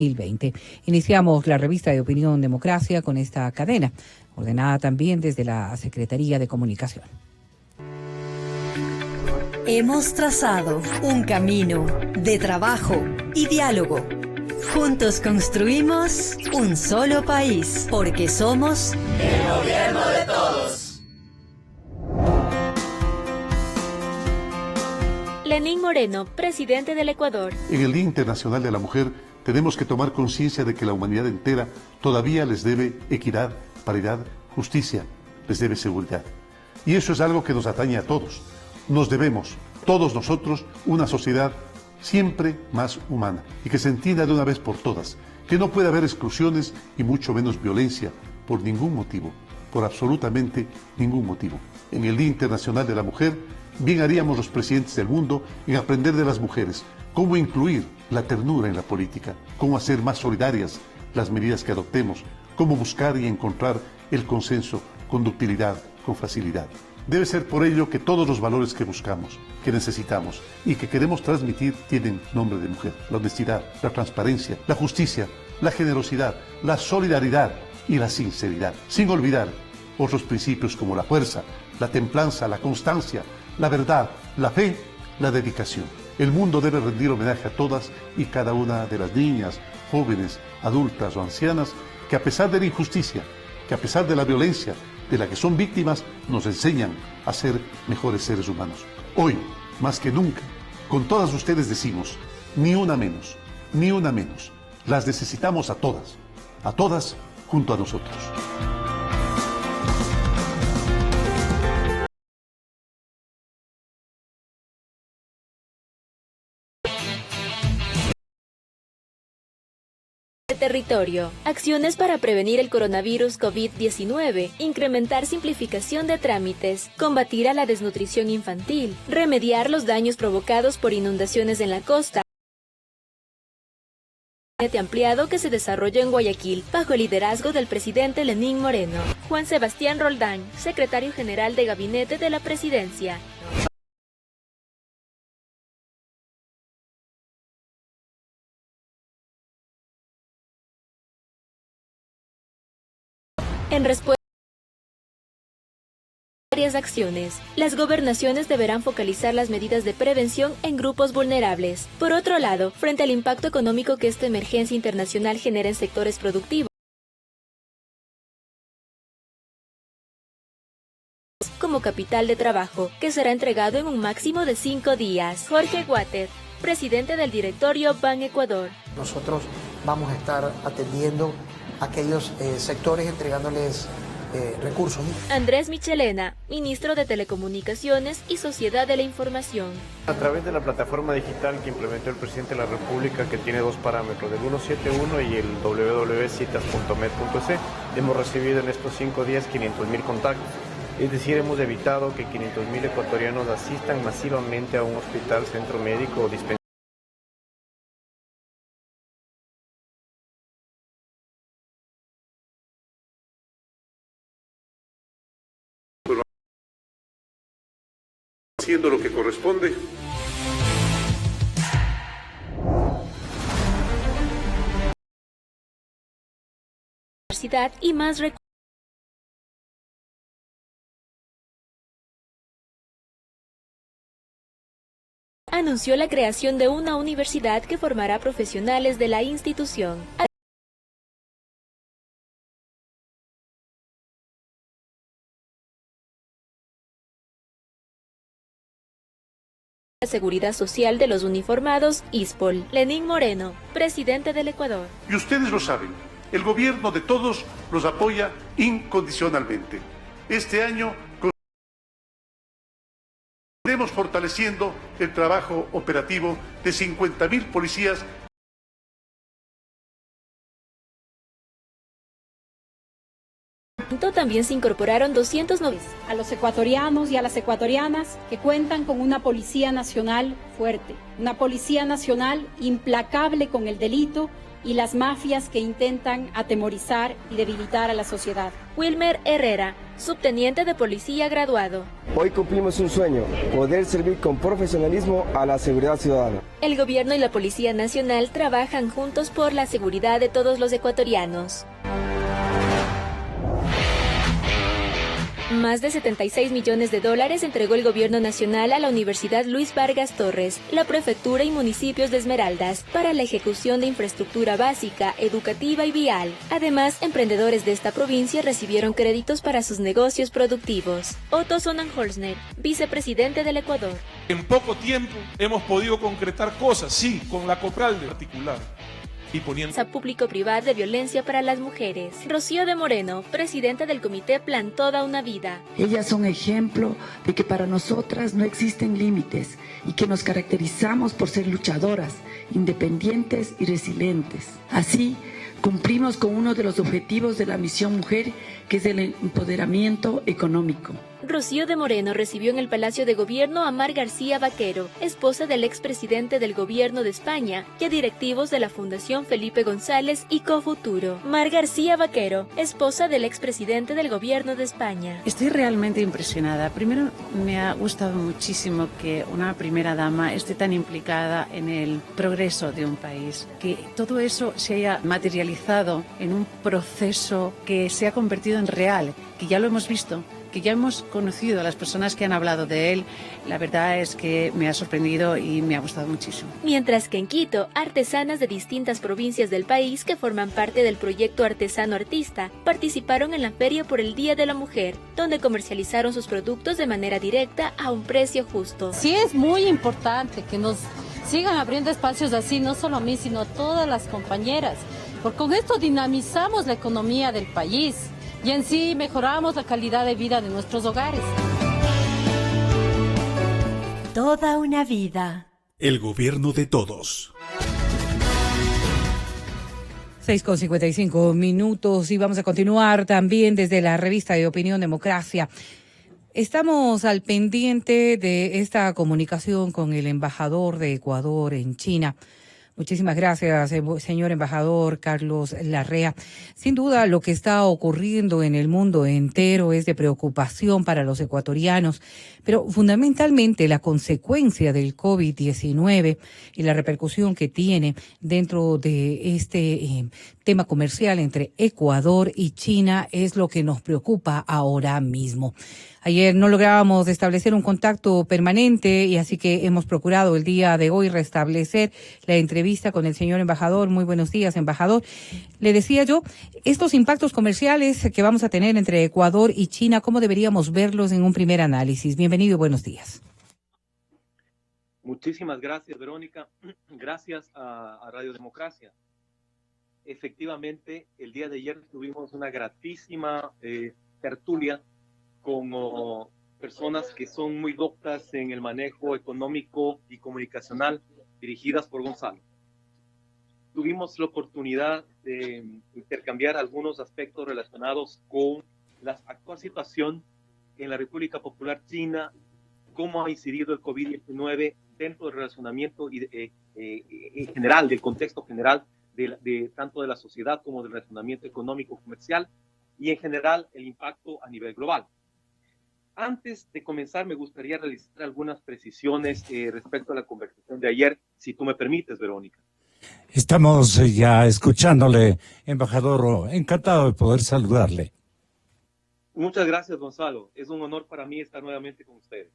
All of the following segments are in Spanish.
2020. Iniciamos la revista de Opinión Democracia con esta cadena, ordenada también desde la Secretaría de Comunicación. Hemos trazado un camino de trabajo y diálogo. Juntos construimos un solo país, porque somos el gobierno de todos. Lenín Moreno, presidente del Ecuador. En el Día Internacional de la Mujer tenemos que tomar conciencia de que la humanidad entera todavía les debe equidad, paridad, justicia, les debe seguridad. Y eso es algo que nos atañe a todos. Nos debemos, todos nosotros, una sociedad siempre más humana y que se entienda de una vez por todas que no puede haber exclusiones y mucho menos violencia por ningún motivo, por absolutamente ningún motivo. En el Día Internacional de la Mujer, bien haríamos los presidentes del mundo en aprender de las mujeres cómo incluir la ternura en la política, cómo hacer más solidarias las medidas que adoptemos, cómo buscar y encontrar el consenso con ductilidad, con facilidad. Debe ser por ello que todos los valores que buscamos, que necesitamos y que queremos transmitir tienen nombre de mujer. La honestidad, la transparencia, la justicia, la generosidad, la solidaridad y la sinceridad. Sin olvidar otros principios como la fuerza, la templanza, la constancia, la verdad, la fe, la dedicación. El mundo debe rendir homenaje a todas y cada una de las niñas, jóvenes, adultas o ancianas que a pesar de la injusticia, que a pesar de la violencia de la que son víctimas, nos enseñan a ser mejores seres humanos. Hoy, más que nunca, con todas ustedes decimos, ni una menos, ni una menos. Las necesitamos a todas junto a nosotros. Territorio. Acciones para prevenir el coronavirus COVID-19, incrementar simplificación de trámites, combatir a la desnutrición infantil, remediar los daños provocados por inundaciones en la costa. Ampliado que se desarrolló en Guayaquil bajo el liderazgo del presidente Lenín Moreno. Juan Sebastián Roldán, secretario general de Gabinete de la Presidencia. En respuesta a varias acciones, las gobernaciones deberán focalizar las medidas de prevención en grupos vulnerables. Por otro lado, frente al impacto económico que esta emergencia internacional genera en sectores productivos, como capital de trabajo, que será entregado en un máximo de 5 días. Jorge Guater, presidente del directorio Ban Ecuador. Nosotros vamos a estar atendiendo a aquellos sectores, entregándoles recursos. Andrés Michelena, ministro de Telecomunicaciones y Sociedad de la Información. A través de la plataforma digital que implementó el presidente de la República, que tiene dos parámetros, el 171 y el www.citas.med.es, hemos recibido en estos 5 días 500.000 contactos. Es decir, hemos evitado que 500.000 ecuatorianos asistan masivamente a un hospital, centro médico o dispensario. Haciendo lo que corresponde. Y más recursos. Anunció la creación de una universidad que formará profesionales de la institución. La Seguridad Social de los Uniformados, ISPOL. Lenín Moreno, presidente del Ecuador. Y ustedes lo saben, el gobierno de todos los apoya incondicionalmente. Este año iremos fortaleciendo el trabajo operativo de 50.000 policías. También se incorporaron 290 a los ecuatorianos y a las ecuatorianas que cuentan con una Policía Nacional fuerte, una Policía Nacional implacable con el delito y las mafias que intentan atemorizar y debilitar a la sociedad. Wilmer Herrera, subteniente de policía graduado. Hoy cumplimos un sueño, poder servir con profesionalismo a la seguridad ciudadana. El gobierno y la Policía Nacional trabajan juntos por la seguridad de todos los ecuatorianos. Más de 76 millones de dólares entregó el gobierno nacional a la Universidad Luis Vargas Torres, la prefectura y municipios de Esmeraldas para la ejecución de infraestructura básica, educativa y vial. Además, emprendedores de esta provincia recibieron créditos para sus negocios productivos. Otto Sonnenholzner, vicepresidente del Ecuador. En poco tiempo hemos podido concretar cosas, sí, con la COPRAL de particular. Y poniendo Público-privada de violencia para las mujeres. Rocío de Moreno, presidenta del comité Plan Toda una Vida. Ellas son ejemplo de que para nosotras no existen límites y que nos caracterizamos por ser luchadoras, independientes y resilientes. Así, cumplimos con uno de los objetivos de la Misión Mujer, que es el empoderamiento económico. Rocío de Moreno recibió en el Palacio de Gobierno a Mar García Vaquero, esposa del expresidente del Gobierno de España, y a directivos de la Fundación Felipe González y Cofuturo. Mar García Vaquero, esposa del expresidente del Gobierno de España. Estoy realmente impresionada. Primero, me ha gustado muchísimo que una primera dama esté tan implicada en el progreso de un país, que todo eso se haya materializado en un proceso que se ha convertido en real, que ya lo hemos visto, que ya hemos conocido a las personas que han hablado de él. La verdad es que me ha sorprendido y me ha gustado muchísimo. Mientras que en Quito, artesanas de distintas provincias del país que forman parte del proyecto Artesano Artista participaron en la Feria por el Día de la Mujer, donde comercializaron sus productos de manera directa a un precio justo. Sí, es muy importante que nos sigan abriendo espacios así, no solo a mí, sino a todas las compañeras, porque con esto dinamizamos la economía del país y en sí mejoramos la calidad de vida de nuestros hogares. Toda una vida. El gobierno de todos. 6:55 y vamos a continuar también desde la revista de Opinión Democracia. Estamos al pendiente de esta comunicación con el embajador de Ecuador en China. Muchísimas gracias, señor embajador Carlos Larrea. Sin duda, lo que está ocurriendo en el mundo entero es de preocupación para los ecuatorianos, pero fundamentalmente la consecuencia del COVID-19 y la repercusión que tiene dentro de este tema comercial entre Ecuador y China es lo que nos preocupa ahora mismo. Ayer no lográbamos establecer un contacto permanente y así que hemos procurado el día de hoy restablecer la entrevista con el señor embajador. Muy buenos días, embajador. Le decía yo, estos impactos comerciales que vamos a tener entre Ecuador y China, ¿cómo deberíamos verlos en un primer análisis? Bienvenido y buenos días. Muchísimas gracias, Verónica. Gracias a Radio Democracia. Efectivamente, el día de ayer tuvimos una gratísima tertulia con personas que son muy doctas en el manejo económico y comunicacional, dirigidas por Gonzalo. Tuvimos la oportunidad de intercambiar algunos aspectos relacionados con la actual situación en la República Popular China, cómo ha incidido el COVID-19 dentro del relacionamiento y en general, del contexto general de tanto de la sociedad como del relacionamiento económico comercial y en general el impacto a nivel global. Antes de comenzar, me gustaría realizar algunas precisiones respecto a la conversación de ayer, si tú me permites, Verónica. Estamos ya escuchándole, embajador. Encantado de poder saludarle. Muchas gracias, Gonzalo. Es un honor para mí estar nuevamente con ustedes.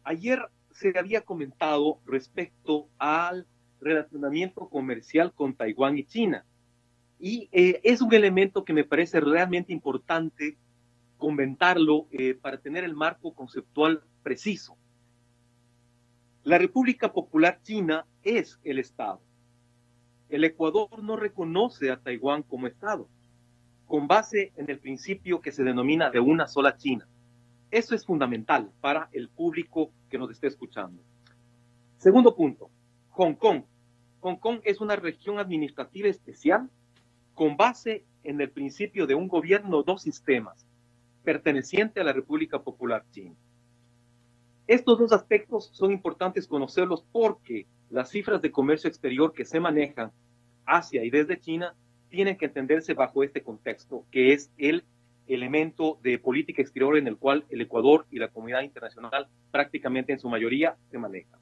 Ayer se había comentado respecto al relacionamiento comercial con Taiwán y China. Y es un elemento que me parece realmente importante comentarlo para tener el marco conceptual preciso. La República Popular China es el Estado. El Ecuador no reconoce a Taiwán como Estado, con base en el principio que se denomina de una sola China. Eso es fundamental para el público que nos esté escuchando. Segundo punto, Hong Kong. Hong Kong es una región administrativa especial con base en el principio de un gobierno, dos sistemas, perteneciente a la República Popular China. Estos dos aspectos son importantes conocerlos porque las cifras de comercio exterior que se manejan Asia y desde China tienen que entenderse bajo este contexto, que es el elemento de política exterior en el cual el Ecuador y la comunidad internacional prácticamente en su mayoría se manejan.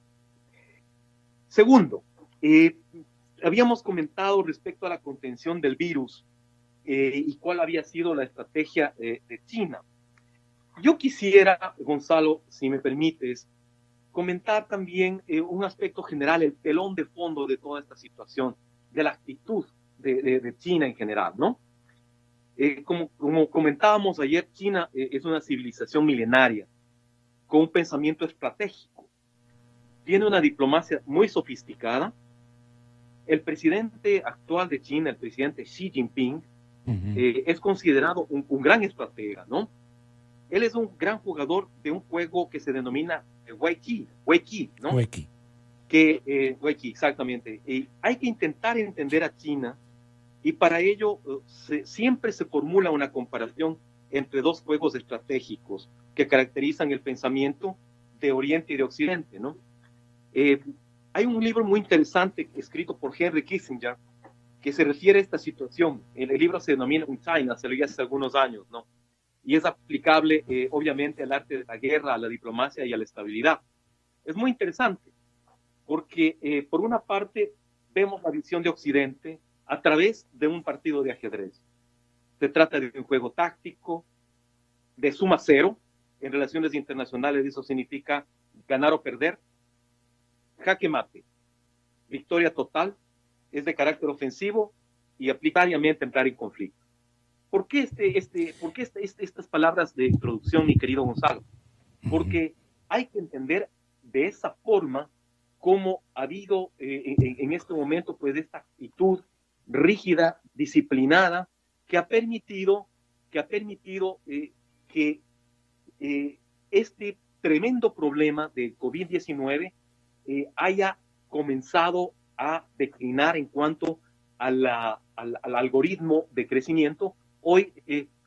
Segundo, habíamos comentado respecto a la contención del virus y cuál había sido la estrategia de China. Yo quisiera, Gonzalo, si me permites, comentar también un aspecto general, el telón de fondo de toda esta situación, de la actitud de China en general, ¿no? Como comentábamos ayer, China es una civilización milenaria, con un pensamiento estratégico. Tiene una diplomacia muy sofisticada. El presidente actual de China, el presidente Xi Jinping, es considerado un gran estratega, ¿no? Él es un gran jugador de un juego que se denomina Weiqi, ¿no? Weiqi. Weiqi, exactamente. Hay que intentar entender a China y para ello siempre se formula una comparación entre dos juegos estratégicos que caracterizan el pensamiento de Oriente y de Occidente, ¿no? Hay un libro muy interesante escrito por Henry Kissinger que se refiere a esta situación. El libro se denomina Un China, se leía hace algunos años, ¿no? Y es aplicable, obviamente, al arte de la guerra, a la diplomacia y a la estabilidad. Es muy interesante, porque por una parte vemos la visión de Occidente a través de un partido de ajedrez. Se trata de un juego táctico, de suma cero. En relaciones internacionales eso significa ganar o perder. Jaque mate, victoria total, es de carácter ofensivo y aplicatoriamente entrar en conflicto. ¿Por qué estas palabras de introducción, mi querido Gonzalo? Porque hay que entender de esa forma cómo ha habido en este momento pues esta actitud rígida, disciplinada, que ha permitido que este tremendo problema del COVID-19 haya comenzado a declinar en cuanto al algoritmo de crecimiento. Hoy,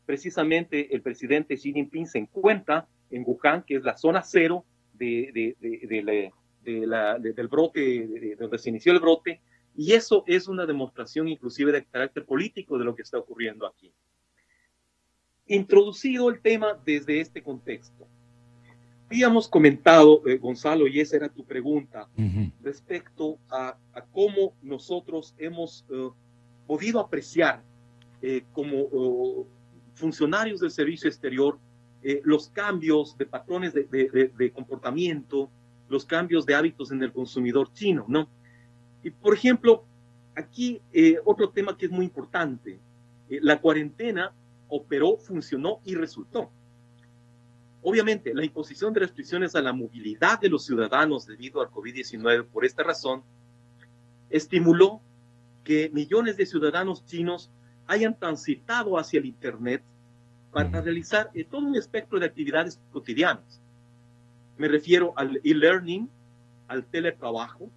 precisamente, el presidente Xi Jinping se encuentra en Wuhan, que es la zona cero del brote, de donde se inició el brote, y eso es una demostración inclusive de carácter político de lo que está ocurriendo aquí. Introducido el tema desde este contexto, habíamos comentado, Gonzalo, y esa era tu pregunta, respecto a cómo nosotros hemos podido apreciar como funcionarios del servicio exterior los cambios de patrones de comportamiento, los cambios de hábitos en el consumidor chino, ¿no? Y, por ejemplo, aquí otro tema que es muy importante, la cuarentena operó, funcionó y resultó. Obviamente, la imposición de restricciones a la movilidad de los ciudadanos debido al COVID-19, por esta razón, estimuló que millones de ciudadanos chinos hayan transitado hacia el Internet para realizar todo un espectro de actividades cotidianas. Me refiero al e-learning, al teletrabajo,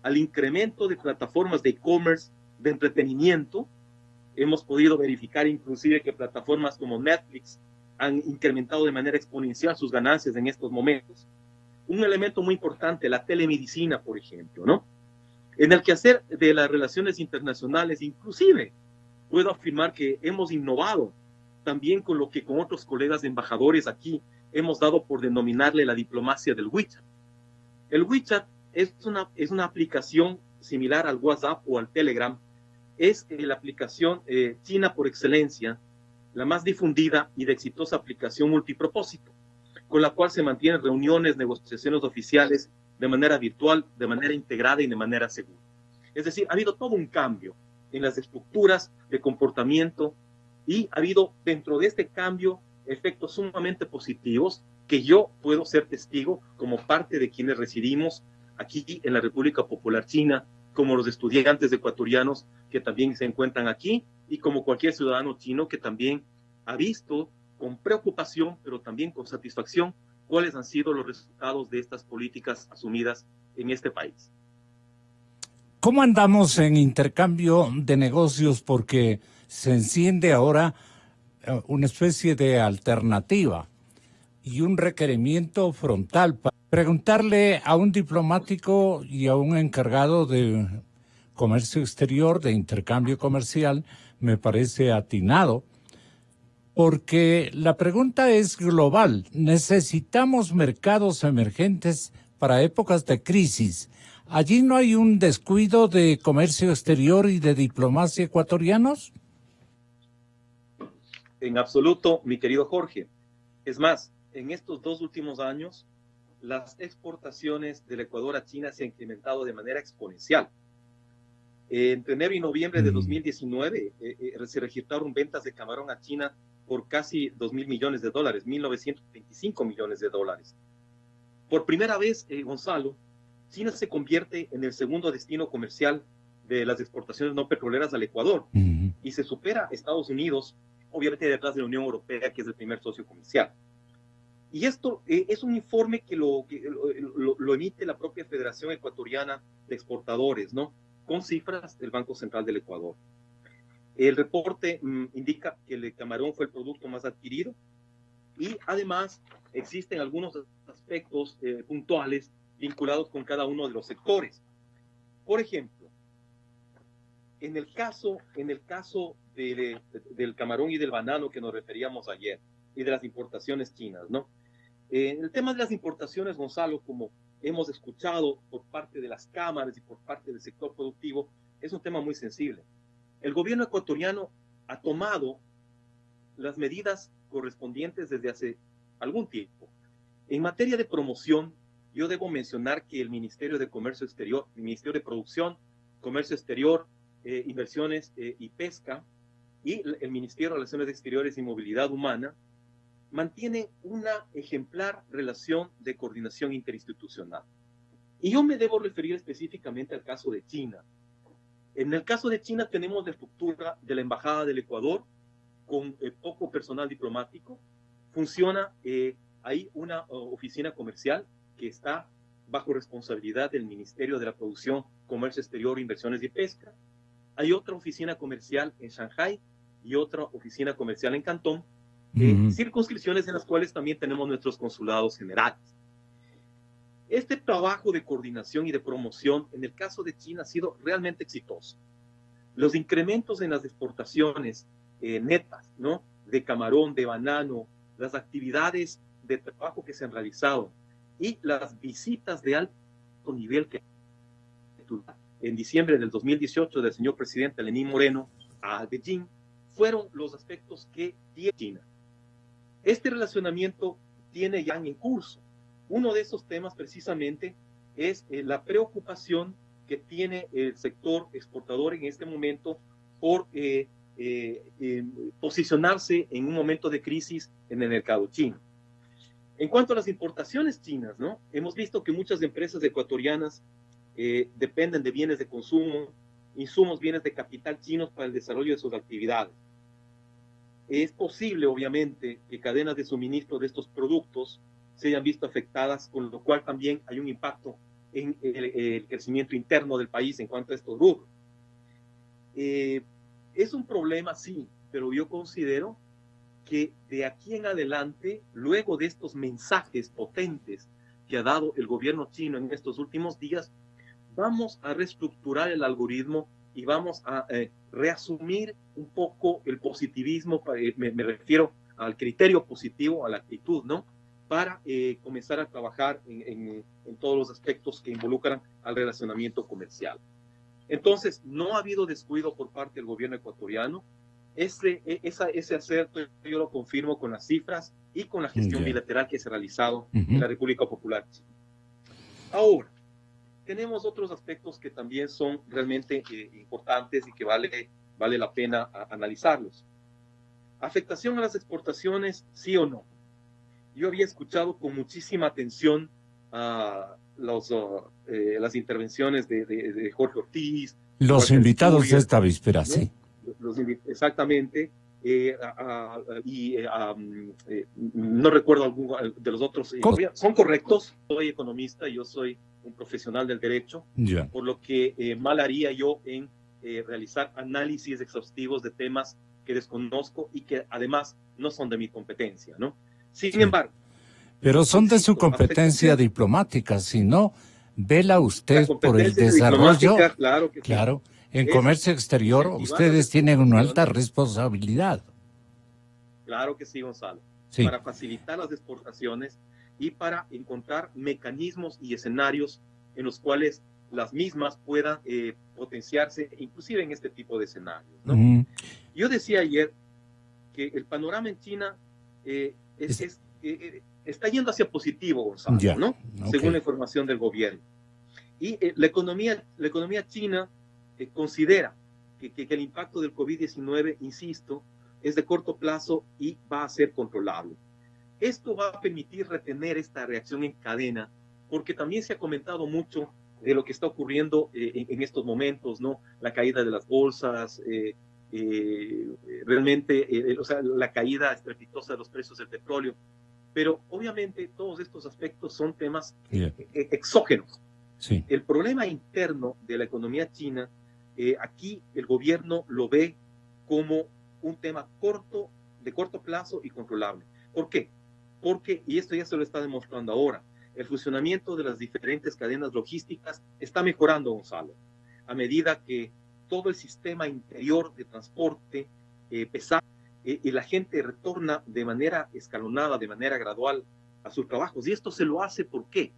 al incremento de plataformas de e-commerce, de entretenimiento. Hemos podido verificar inclusive que plataformas como Netflix han incrementado de manera exponencial sus ganancias en estos momentos. Un elemento muy importante, la telemedicina, por ejemplo, ¿no? En el quehacer de las relaciones internacionales, inclusive, puedo afirmar que hemos innovado también con lo que con otros colegas embajadores aquí hemos dado por denominarle la diplomacia del WeChat. El WeChat es una aplicación similar al WhatsApp o al Telegram. Es la aplicación china por excelencia, la más difundida y de exitosa aplicación multipropósito, con la cual se mantienen reuniones, negociaciones oficiales de manera virtual, de manera integrada y de manera segura. Es decir, ha habido todo un cambio en las estructuras de comportamiento y ha habido dentro de este cambio efectos sumamente positivos que yo puedo ser testigo como parte de quienes residimos aquí en la República Popular China, como los estudiantes ecuatorianos que también se encuentran aquí y como cualquier ciudadano chino que también ha visto con preocupación, pero también con satisfacción, cuáles han sido los resultados de estas políticas asumidas en este país. ¿Cómo andamos en intercambio de negocios? Porque se enciende ahora una especie de alternativa y un requerimiento frontal para preguntarle a un diplomático y a un encargado de comercio exterior, de intercambio comercial, me parece atinado, porque la pregunta es global. ¿Necesitamos mercados emergentes para épocas de crisis? ¿Allí no hay un descuido de comercio exterior y de diplomacia ecuatorianos? En absoluto, mi querido Jorge. Es más, en estos 2 últimos años, las exportaciones del Ecuador a China se han incrementado de manera exponencial. Entre enero y noviembre de 2019 se registraron ventas de camarón a China por casi $2.000 millones, 1.925 millones de dólares. Por primera vez, Gonzalo, China se convierte en el segundo destino comercial de las exportaciones no petroleras al Ecuador y se supera a Estados Unidos, obviamente detrás de la Unión Europea, que es el primer socio comercial. Y esto es un informe que lo emite la propia Federación Ecuatoriana de Exportadores, ¿no? Con cifras del Banco Central del Ecuador. El reporte indica que el camarón fue el producto más adquirido y además existen algunos aspectos puntuales vinculados con cada uno de los sectores. Por ejemplo, en el caso del camarón y del banano que nos referíamos ayer y de las importaciones chinas, ¿no? El tema de las importaciones, Gonzalo, como hemos escuchado por parte de las cámaras y por parte del sector productivo, es un tema muy sensible. El gobierno ecuatoriano ha tomado las medidas correspondientes desde hace algún tiempo. En materia de promoción, yo debo mencionar que el Ministerio de Comercio Exterior, el Ministerio de Producción, Comercio Exterior, Inversiones y Pesca, y el Ministerio de Relaciones Exteriores y Movilidad Humana, mantienen una ejemplar relación de coordinación interinstitucional. Y yo me debo referir específicamente al caso de China. En el caso de China tenemos la estructura de la Embajada del Ecuador con poco personal diplomático. Funciona ahí una oficina comercial que está bajo responsabilidad del Ministerio de la Producción, Comercio Exterior, Inversiones y Pesca. Hay otra oficina comercial en Shanghái y otra oficina comercial en Cantón, circunscripciones en las cuales también tenemos nuestros consulados generales. Este trabajo de coordinación y de promoción en el caso de China ha sido realmente exitoso. Los incrementos en las exportaciones netas, ¿no?, de camarón, de banano, las actividades de trabajo que se han realizado y las visitas de alto nivel que en diciembre del 2018 del señor presidente Lenín Moreno a Beijing fueron los aspectos que tiene China. Este relacionamiento tiene ya en curso. Uno de esos temas precisamente es la preocupación que tiene el sector exportador en este momento por posicionarse en un momento de crisis en el mercado chino. En cuanto a las importaciones chinas, ¿no?, hemos visto que muchas empresas ecuatorianas dependen de bienes de consumo, insumos, bienes de capital chinos para el desarrollo de sus actividades. Es posible, obviamente, que cadenas de suministro de estos productos se hayan visto afectadas, con lo cual también hay un impacto en el crecimiento interno del país en cuanto a estos rubros. Es un problema, sí, pero yo considero que de aquí en adelante, luego de estos mensajes potentes que ha dado el gobierno chino en estos últimos días, vamos a reestructurar el algoritmo y vamos a reasumir un poco el positivismo, me refiero al criterio positivo, a la actitud, ¿no?, para comenzar a trabajar en todos los aspectos que involucran al relacionamiento comercial. Entonces, no ha habido descuido por parte del gobierno ecuatoriano. Ese acerto yo lo confirmo con las cifras y con la gestión bilateral que se ha realizado en la República Popular China. Ahora, tenemos otros aspectos que también son realmente importantes y que vale la pena analizarlos. ¿Afectación a las exportaciones, sí o no? Yo había escuchado con muchísima atención las intervenciones de Jorge Ortiz. Los invitados Asturias, de esta víspera, ¿no? Sí. Exactamente. No recuerdo alguno de los otros. Son correctos. Soy economista, yo soy un profesional del derecho, por lo que mal haría yo en realizar análisis exhaustivos de temas que desconozco y que además no son de mi competencia, ¿no? Sin embargo. Pero son de su competencia diplomática, si no, ¿Vela usted por el desarrollo? Claro que sí. Claro. En comercio exterior, ustedes tienen una alta responsabilidad. Claro que sí, Gonzalo. Sí. Para facilitar las exportaciones y para encontrar mecanismos y escenarios en los cuales las mismas puedan potenciarse, inclusive en este tipo de escenarios, ¿no? Yo decía ayer que el panorama en China está yendo hacia positivo, Gonzalo, ¿no? Okay. Según la información del gobierno. Y la economía china considera que el impacto del COVID-19, insisto, es de corto plazo y va a ser controlable. Esto va a permitir retener esta reacción en cadena, porque también se ha comentado mucho de lo que está ocurriendo en estos momentos, ¿no? La caída de las bolsas, realmente, o sea, la caída estrepitosa de los precios del petróleo. Pero obviamente todos estos aspectos son temas exógenos. Sí. El problema interno de la economía china, aquí el gobierno lo ve como un tema de corto plazo y controlable. ¿Por qué? Porque, y esto ya se lo está demostrando ahora, el funcionamiento de las diferentes cadenas logísticas está mejorando, Gonzalo, a medida que todo el sistema interior de transporte pesado y la gente retorna de manera escalonada, de manera gradual a sus trabajos. Y esto se lo hace, ¿por qué?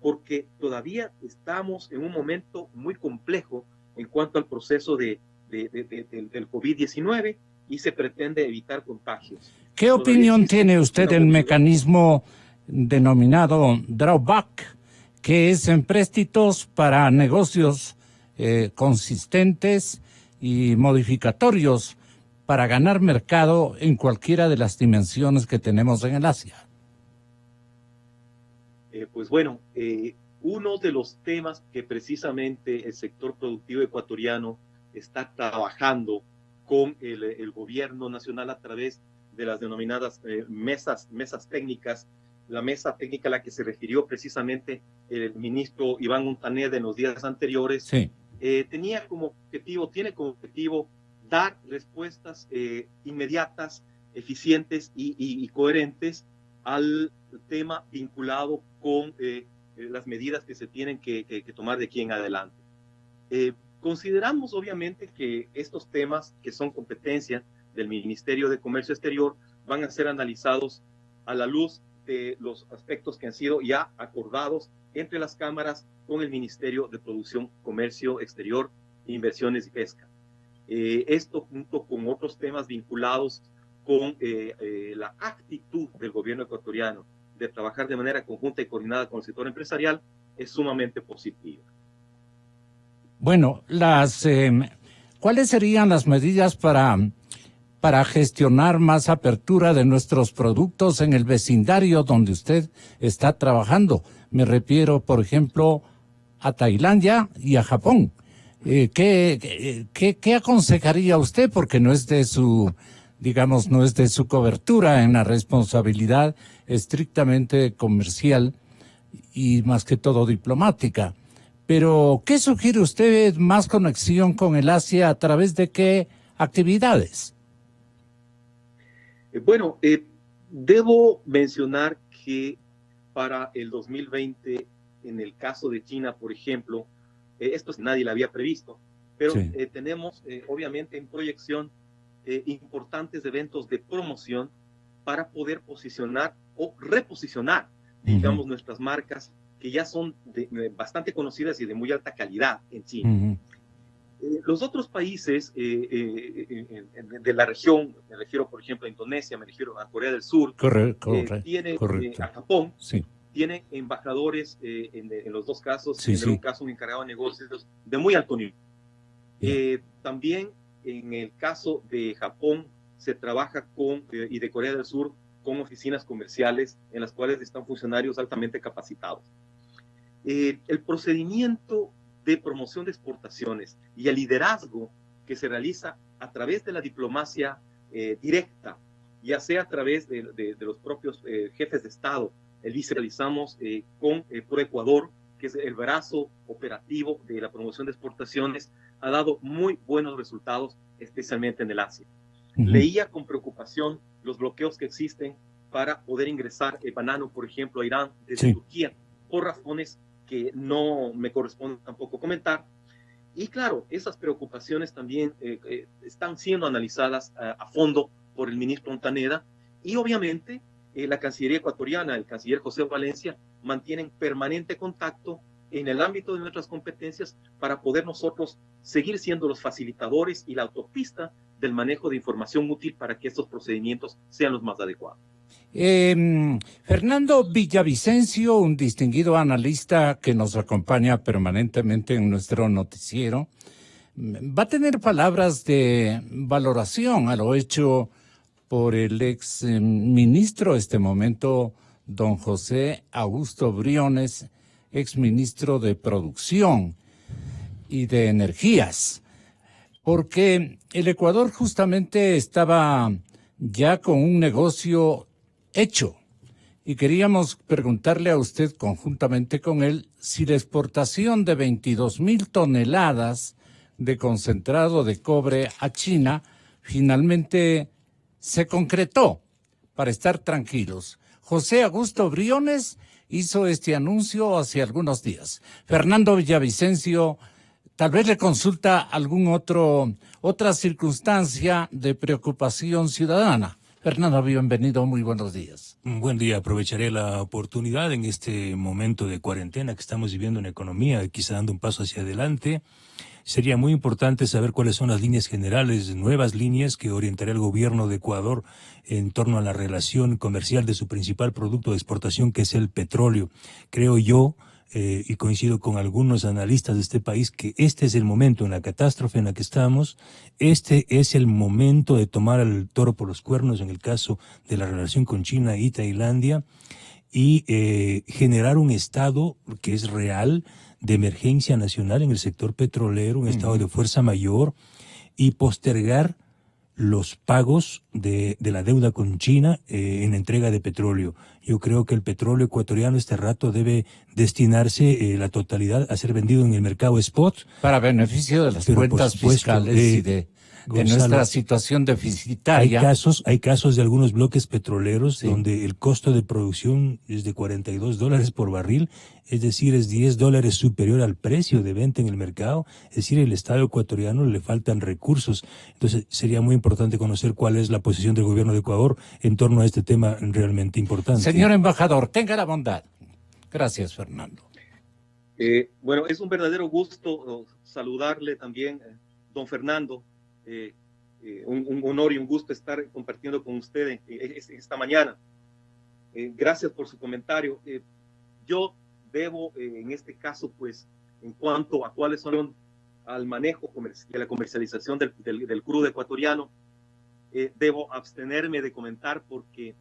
Porque todavía estamos en un momento muy complejo en cuanto al proceso del COVID-19 y se pretende evitar contagios. ¿Qué opinión tiene usted del mecanismo denominado drawback, que es empréstitos para negocios consistentes y modificatorios para ganar mercado en cualquiera de las dimensiones que tenemos en el Asia? Pues bueno, uno de los temas que precisamente el sector productivo ecuatoriano está trabajando con el gobierno nacional a través de las denominadas mesas técnicas, la mesa técnica a la que se refirió precisamente el ministro Iván Montaner en los días anteriores, sí. tiene como objetivo dar respuestas inmediatas, eficientes y coherentes al tema vinculado con las medidas que se tienen que tomar de aquí en adelante. Consideramos obviamente que estos temas que son competencia del Ministerio de Comercio Exterior van a ser analizados a la luz de los aspectos que han sido ya acordados entre las cámaras con el Ministerio de Producción, Comercio Exterior, Inversiones y Pesca. Esto junto con otros temas vinculados con la actitud del gobierno ecuatoriano de trabajar de manera conjunta y coordinada con el sector empresarial es sumamente positivo. Bueno, ¿cuáles serían las medidas para gestionar más apertura de nuestros productos en el vecindario donde usted está trabajando? Me refiero, por ejemplo, a Tailandia y a Japón. ¿Qué aconsejaría usted? Porque no es de su, digamos, no es de su cobertura en la responsabilidad estrictamente comercial y más que todo diplomática. Pero, ¿qué sugiere usted más conexión con el Asia a través de qué actividades? Bueno, debo mencionar que para el 2020, en el caso de China, por ejemplo, esto nadie lo había previsto, pero sí. Tenemos obviamente en proyección importantes eventos de promoción para poder posicionar o reposicionar, digamos, nuestras marcas que ya son bastante conocidas y de muy alta calidad en China. Los otros países de la región, me refiero por ejemplo a Indonesia, me refiero a Corea del Sur, tienen a Japón, sí. Tienen embajadores en los dos casos, sí, en un caso un encargado de negocios de muy alto nivel. También en el caso de Japón se trabaja y de Corea del Sur con oficinas comerciales en las cuales están funcionarios altamente capacitados. El procedimiento de promoción de exportaciones y el liderazgo que se realiza a través de la diplomacia directa, ya sea a través de los propios jefes de Estado, el realizamos con ProEcuador, que es el brazo operativo de la promoción de exportaciones, ha dado muy buenos resultados, especialmente en el Asia. Leía con preocupación los bloqueos que existen para poder ingresar el banano, por ejemplo, a Irán desde Turquía, por razones que no me corresponde tampoco comentar. Y claro, esas preocupaciones también están siendo analizadas a fondo por el ministro Ontaneda, y obviamente la Cancillería ecuatoriana, el canciller José Valencia, mantienen permanente contacto en el ámbito de nuestras competencias para poder nosotros seguir siendo los facilitadores y la autopista del manejo de información útil para que estos procedimientos sean los más adecuados. Fernando Villavicencio, un distinguido analista que nos acompaña permanentemente en nuestro noticiero, va a tener palabras de valoración a lo hecho por el ex ministro, este momento, don José Augusto Briones, ex ministro de Producción y de Energías, porque el Ecuador justamente estaba ya con un negocio hecho, y queríamos preguntarle a usted conjuntamente con él si la exportación de 22,000 toneladas de concentrado de cobre a China finalmente se concretó, para estar tranquilos. José Augusto Briones hizo este anuncio hace algunos días. Fernando Villavicencio tal vez le consulta otra circunstancia de preocupación ciudadana. Fernando, bienvenido, muy buenos días. Buen día, aprovecharé la oportunidad en este momento de cuarentena que estamos viviendo en la economía, quizá dando un paso hacia adelante. Sería muy importante saber cuáles son las líneas generales, nuevas líneas que orientará el gobierno de Ecuador en torno a la relación comercial de su principal producto de exportación, que es el petróleo. Creo yo, y coincido con algunos analistas de este país, que este es el momento, en la catástrofe en la que estamos, este es el momento de tomar el toro por los cuernos en el caso de la relación con China y Tailandia, y generar un estado que es real de emergencia nacional en el sector petrolero, un estado de fuerza mayor, y postergar los pagos de la deuda con China en entrega de petróleo. Yo creo que el petróleo ecuatoriano este rato debe destinarse la totalidad a ser vendido en el mercado spot. Para beneficio de las cuentas fiscales y de nuestra situación deficitaria. Hay casos de algunos bloques petroleros donde el costo de producción es de $42 por barril, es decir, es $10 superior al precio de venta en el mercado. Es decir, el Estado ecuatoriano le faltan recursos. Entonces, sería muy importante conocer cuál es la posición del gobierno de Ecuador en torno a este tema realmente importante. Señor embajador, tenga la bondad. Gracias, Fernando. Bueno, es un verdadero gusto saludarle también, don Fernando. Un honor y un gusto estar compartiendo con usted esta mañana. Gracias por su comentario. Yo debo, en este caso, pues, en cuanto a cuáles son al manejo de la comercialización del crudo ecuatoriano, debo abstenerme de comentar porque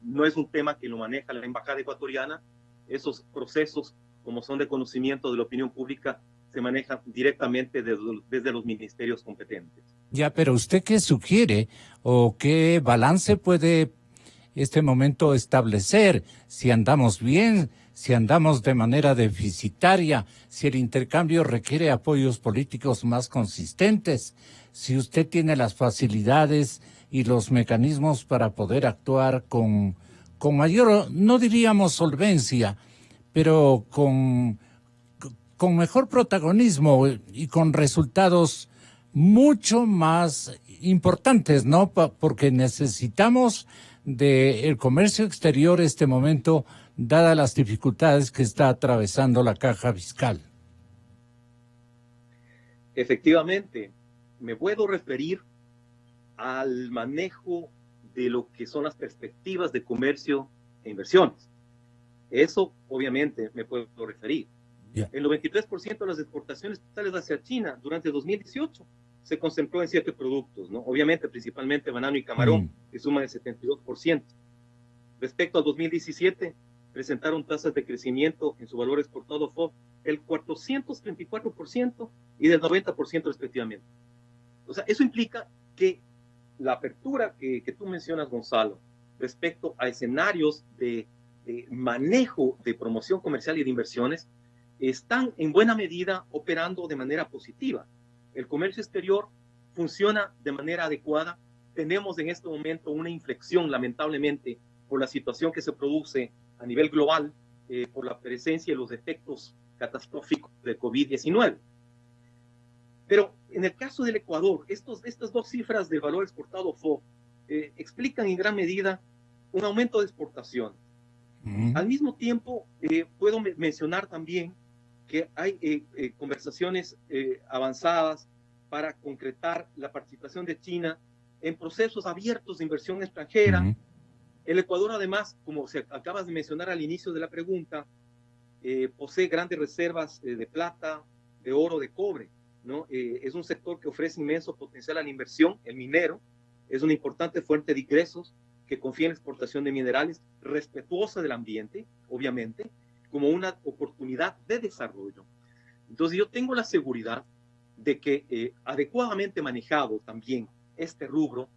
no es un tema que lo maneja la embajada ecuatoriana. Esos procesos, como son de conocimiento de la opinión pública, se manejan directamente desde los ministerios competentes. Ya, pero ¿usted qué sugiere o qué balance puede este momento establecer? Si andamos bien, si andamos de manera deficitaria, si el intercambio requiere apoyos políticos más consistentes, si usted tiene las facilidades y los mecanismos para poder actuar con mayor, no diríamos solvencia, pero con mejor protagonismo y con resultados mucho más importantes, ¿no? Porque necesitamos del comercio exterior este momento, dadas las dificultades que está atravesando la caja fiscal. Efectivamente, me puedo referir al manejo de lo que son las perspectivas de comercio e inversiones. Eso, obviamente, me puedo referir. El 93% de las exportaciones totales hacia China durante 2018 se concentró en 7 productos, ¿no? Obviamente, principalmente banano y camarón, que suman el 72%. Respecto al 2017, presentaron tasas de crecimiento en su valor exportado FOB del 434% y del 90% respectivamente. O sea, eso implica que la apertura que tú mencionas, Gonzalo, respecto a escenarios de manejo de promoción comercial y de inversiones, están en buena medida operando de manera positiva. El comercio exterior funciona de manera adecuada. Tenemos en este momento una inflexión, lamentablemente, por la situación que se produce a nivel global, por la presencia y los efectos catastrófico de COVID-19. Pero en el caso del Ecuador, estas dos cifras del valor exportado FOB explican en gran medida un aumento de exportación. Al mismo tiempo, puedo mencionar también que hay conversaciones avanzadas para concretar la participación de China en procesos abiertos de inversión extranjera. El Ecuador, además, como se acabas de mencionar al inicio de la pregunta, posee grandes reservas de plata, de oro, de cobre, ¿no? Es un sector que ofrece inmenso potencial a la inversión. El minero es una importante fuente de ingresos que confía en la exportación de minerales, respetuosa del ambiente, obviamente, como una oportunidad de desarrollo. Entonces yo tengo la seguridad de que adecuadamente manejado también este rubro,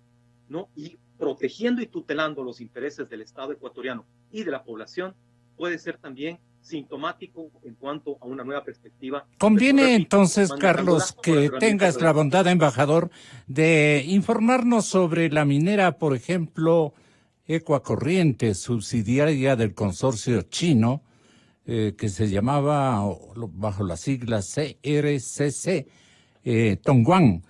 ¿no? Y protegiendo y tutelando los intereses del Estado ecuatoriano y de la población, puede ser también sintomático en cuanto a una nueva perspectiva. Conviene entonces, Carlos, que tengas la bondad, embajador, de informarnos sobre la minera, por ejemplo, Ecuacorriente, subsidiaria del consorcio chino, que se llamaba, bajo las siglas CRCC, Tongguan,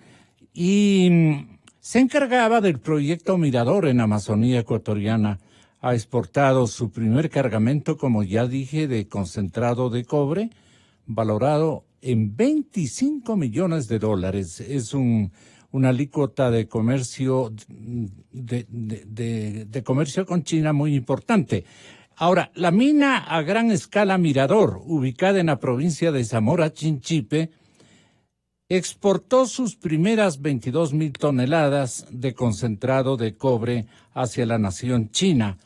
y se encargaba del proyecto Mirador en Amazonía ecuatoriana. Ha exportado su primer cargamento, como ya dije, de concentrado de cobre, valorado en $25 millones. Es una alícuota de comercio de comercio con China muy importante. Ahora, la mina a gran escala Mirador, ubicada en la provincia de Zamora Chinchipe, exportó sus primeras 22,000 toneladas de concentrado de cobre hacia la nación china,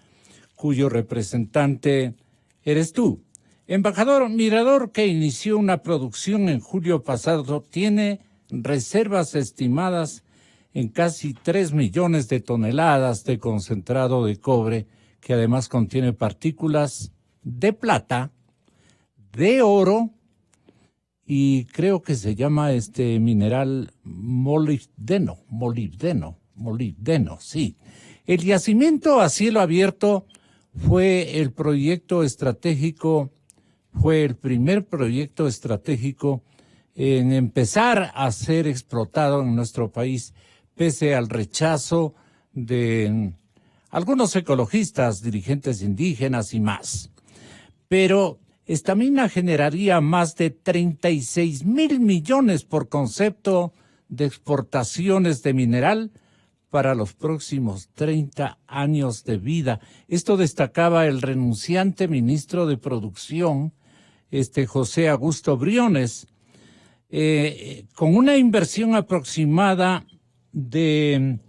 cuyo representante eres tú. Embajador, Mirador, que inició una producción en julio pasado, tiene reservas estimadas en casi 3 millones de toneladas de concentrado de cobre, que además contiene partículas de plata, de oro, y creo que se llama este mineral molibdeno, sí. El yacimiento a cielo abierto fue el primer proyecto estratégico en empezar a ser explotado en nuestro país, pese al rechazo de algunos ecologistas, dirigentes indígenas y más. Pero esta mina generaría más de 36,000 millones por concepto de exportaciones de mineral para los próximos 30 años de vida. Esto destacaba el renunciante ministro de Producción, José Augusto Briones, con una inversión aproximada de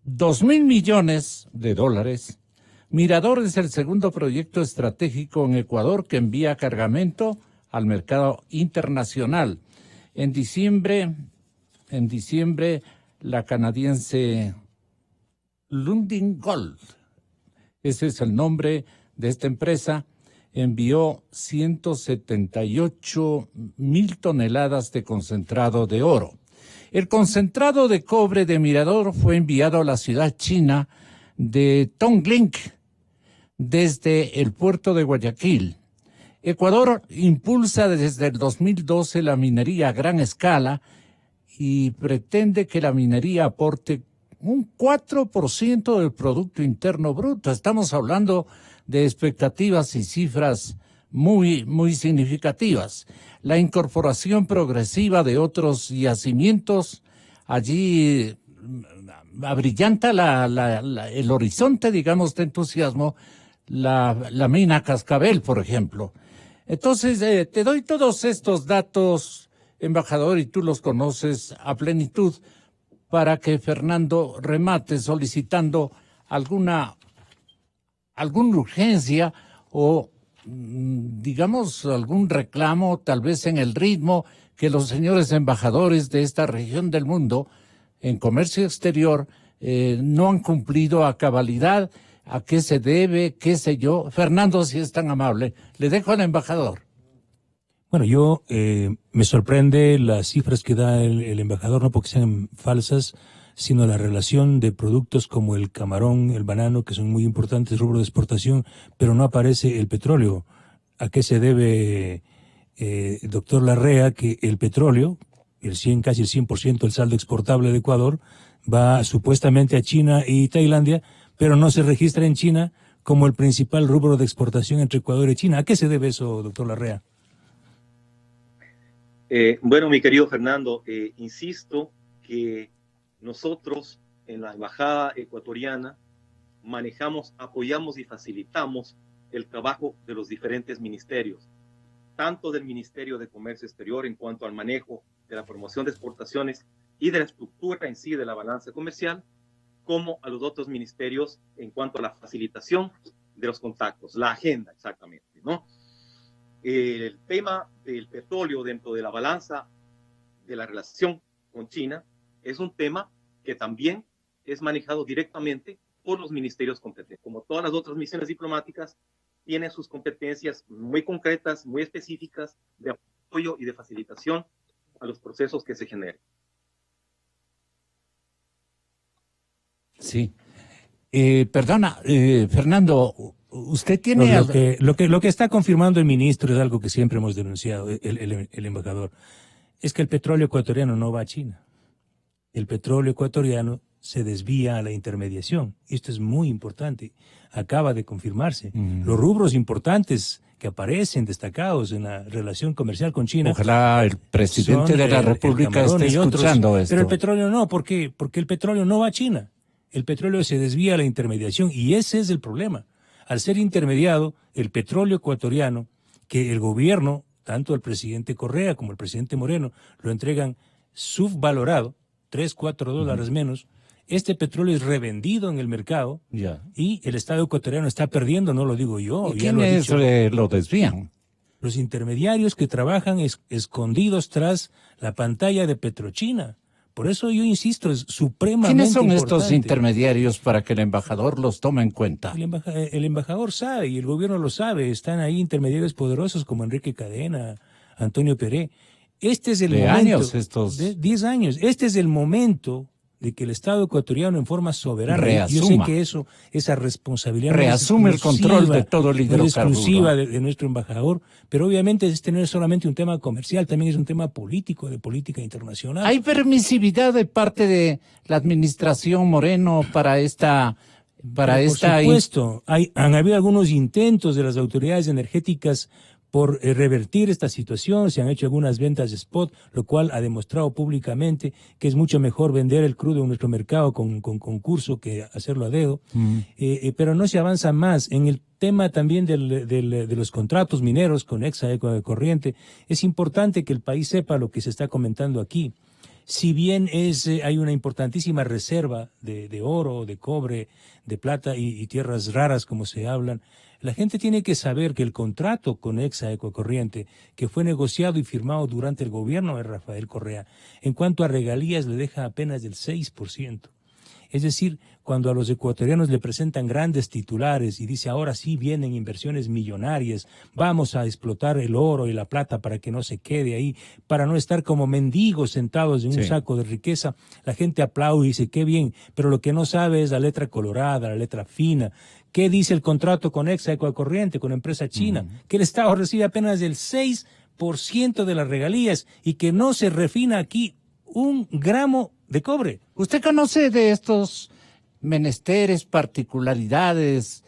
$2,000 millones. Mirador es el segundo proyecto estratégico en Ecuador que envía cargamento al mercado internacional. En diciembre, la canadiense Lundin Gold, ese es el nombre de esta empresa, envió 178,000 toneladas de concentrado de oro. El concentrado de cobre de Mirador fue enviado a la ciudad china de Tongling desde el puerto de Guayaquil. Ecuador impulsa desde el 2012 la minería a gran escala y pretende que la minería aporte un 4% del Producto Interno Bruto. Estamos hablando de expectativas y cifras muy, muy significativas. La incorporación progresiva de otros yacimientos allí abrillanta el horizonte, digamos, de entusiasmo, la mina Cascabel, por ejemplo. Entonces, te doy todos estos datos, embajador, y tú los conoces a plenitud, para que Fernando remate solicitando alguna urgencia o, digamos, algún reclamo, tal vez en el ritmo que los señores embajadores de esta región del mundo en comercio exterior no han cumplido a cabalidad. ¿A qué se debe? ¿Qué sé yo? Fernando, si es tan amable, le dejo al embajador. Bueno, yo me sorprende las cifras que da el embajador, no porque sean falsas, sino la relación de productos como el camarón, el banano, que son muy importantes rubro de exportación, pero no aparece el petróleo. ¿A qué se debe doctor Larrea, que el petróleo, casi el 100% del saldo exportable de Ecuador, va supuestamente a China y Tailandia, pero no se registra en China como el principal rubro de exportación entre Ecuador y China. ¿A qué se debe eso, doctor Larrea? Bueno, mi querido Fernando, insisto que nosotros en la Embajada ecuatoriana manejamos, apoyamos y facilitamos el trabajo de los diferentes ministerios, tanto del Ministerio de Comercio Exterior en cuanto al manejo de la promoción de exportaciones y de la estructura en sí de la balanza comercial, como a los otros ministerios en cuanto a la facilitación de los contactos, la agenda exactamente, ¿no? El tema del petróleo dentro de la balanza de la relación con China es un tema que también es manejado directamente por los ministerios competentes. Como todas las otras misiones diplomáticas, tienen sus competencias muy concretas, muy específicas de apoyo y de facilitación a los procesos que se generen. Sí. Perdona, Fernando, usted tiene... Lo que está confirmando el ministro es algo que siempre hemos denunciado, el embajador, es que el petróleo ecuatoriano no va a China. El petróleo ecuatoriano se desvía a la intermediación. Esto es muy importante. Acaba de confirmarse. Los rubros importantes que aparecen destacados en la relación comercial con China. Ojalá el presidente de la República esté escuchando esto. Pero el petróleo no. ¿Por qué? Porque el petróleo no va a China. El petróleo se desvía a la intermediación y ese es el problema. Al ser intermediado, el petróleo ecuatoriano, que el gobierno, tanto el presidente Correa como el presidente Moreno, lo entregan subvalorado, $3-4 menos, este petróleo es revendido en el mercado y el Estado ecuatoriano está perdiendo, no lo digo yo. ¿Y quiénes lo desvían? Los intermediarios que trabajan escondidos tras la pantalla de Petrochina. Por eso yo insisto, es supremamente ¿Quiénes son importante. estos intermediarios para que el embajador los tome en cuenta? El embajador sabe y el gobierno lo sabe. Están ahí intermediarios poderosos como Enrique Cadena, Antonio Peré. Este es el momento. Años estos. De 10 años. Este es el momento de que el Estado ecuatoriano en forma soberana, reasuma. yo sé que esa responsabilidad reasume el control de todo el hidrocarburo. No es exclusiva de nuestro embajador, pero obviamente este no es solamente un tema comercial, también es un tema político, de política internacional. ¿Hay permisividad de parte de la administración Moreno para esta... Por supuesto, han habido algunos intentos de las autoridades energéticas por revertir esta situación, se han hecho algunas ventas de spot, lo cual ha demostrado públicamente que es mucho mejor vender el crudo en nuestro mercado con concurso que hacerlo a dedo, pero no se avanza más. En el tema también de los contratos mineros con Ecocorriente, es importante que el país sepa lo que se está comentando aquí. Si bien hay una importantísima reserva de oro, de cobre, de plata y tierras raras como se hablan, la gente tiene que saber que el contrato con Ecocorriente, que fue negociado y firmado durante el gobierno de Rafael Correa, en cuanto a regalías le deja apenas del 6%. Es decir, cuando a los ecuatorianos le presentan grandes titulares y dice ahora sí vienen inversiones millonarias, vamos a explotar el oro y la plata para que no se quede ahí, para no estar como mendigos sentados en un saco de riqueza, la gente aplaude y dice qué bien, pero lo que no sabe es la letra colorada, la letra fina. ¿Qué dice el contrato con Ecocorriente, con empresa china? Que el Estado recibe apenas el 6% de las regalías y que no se refina aquí un gramo de cobre. ¿Usted conoce de estos menesteres, particularidades,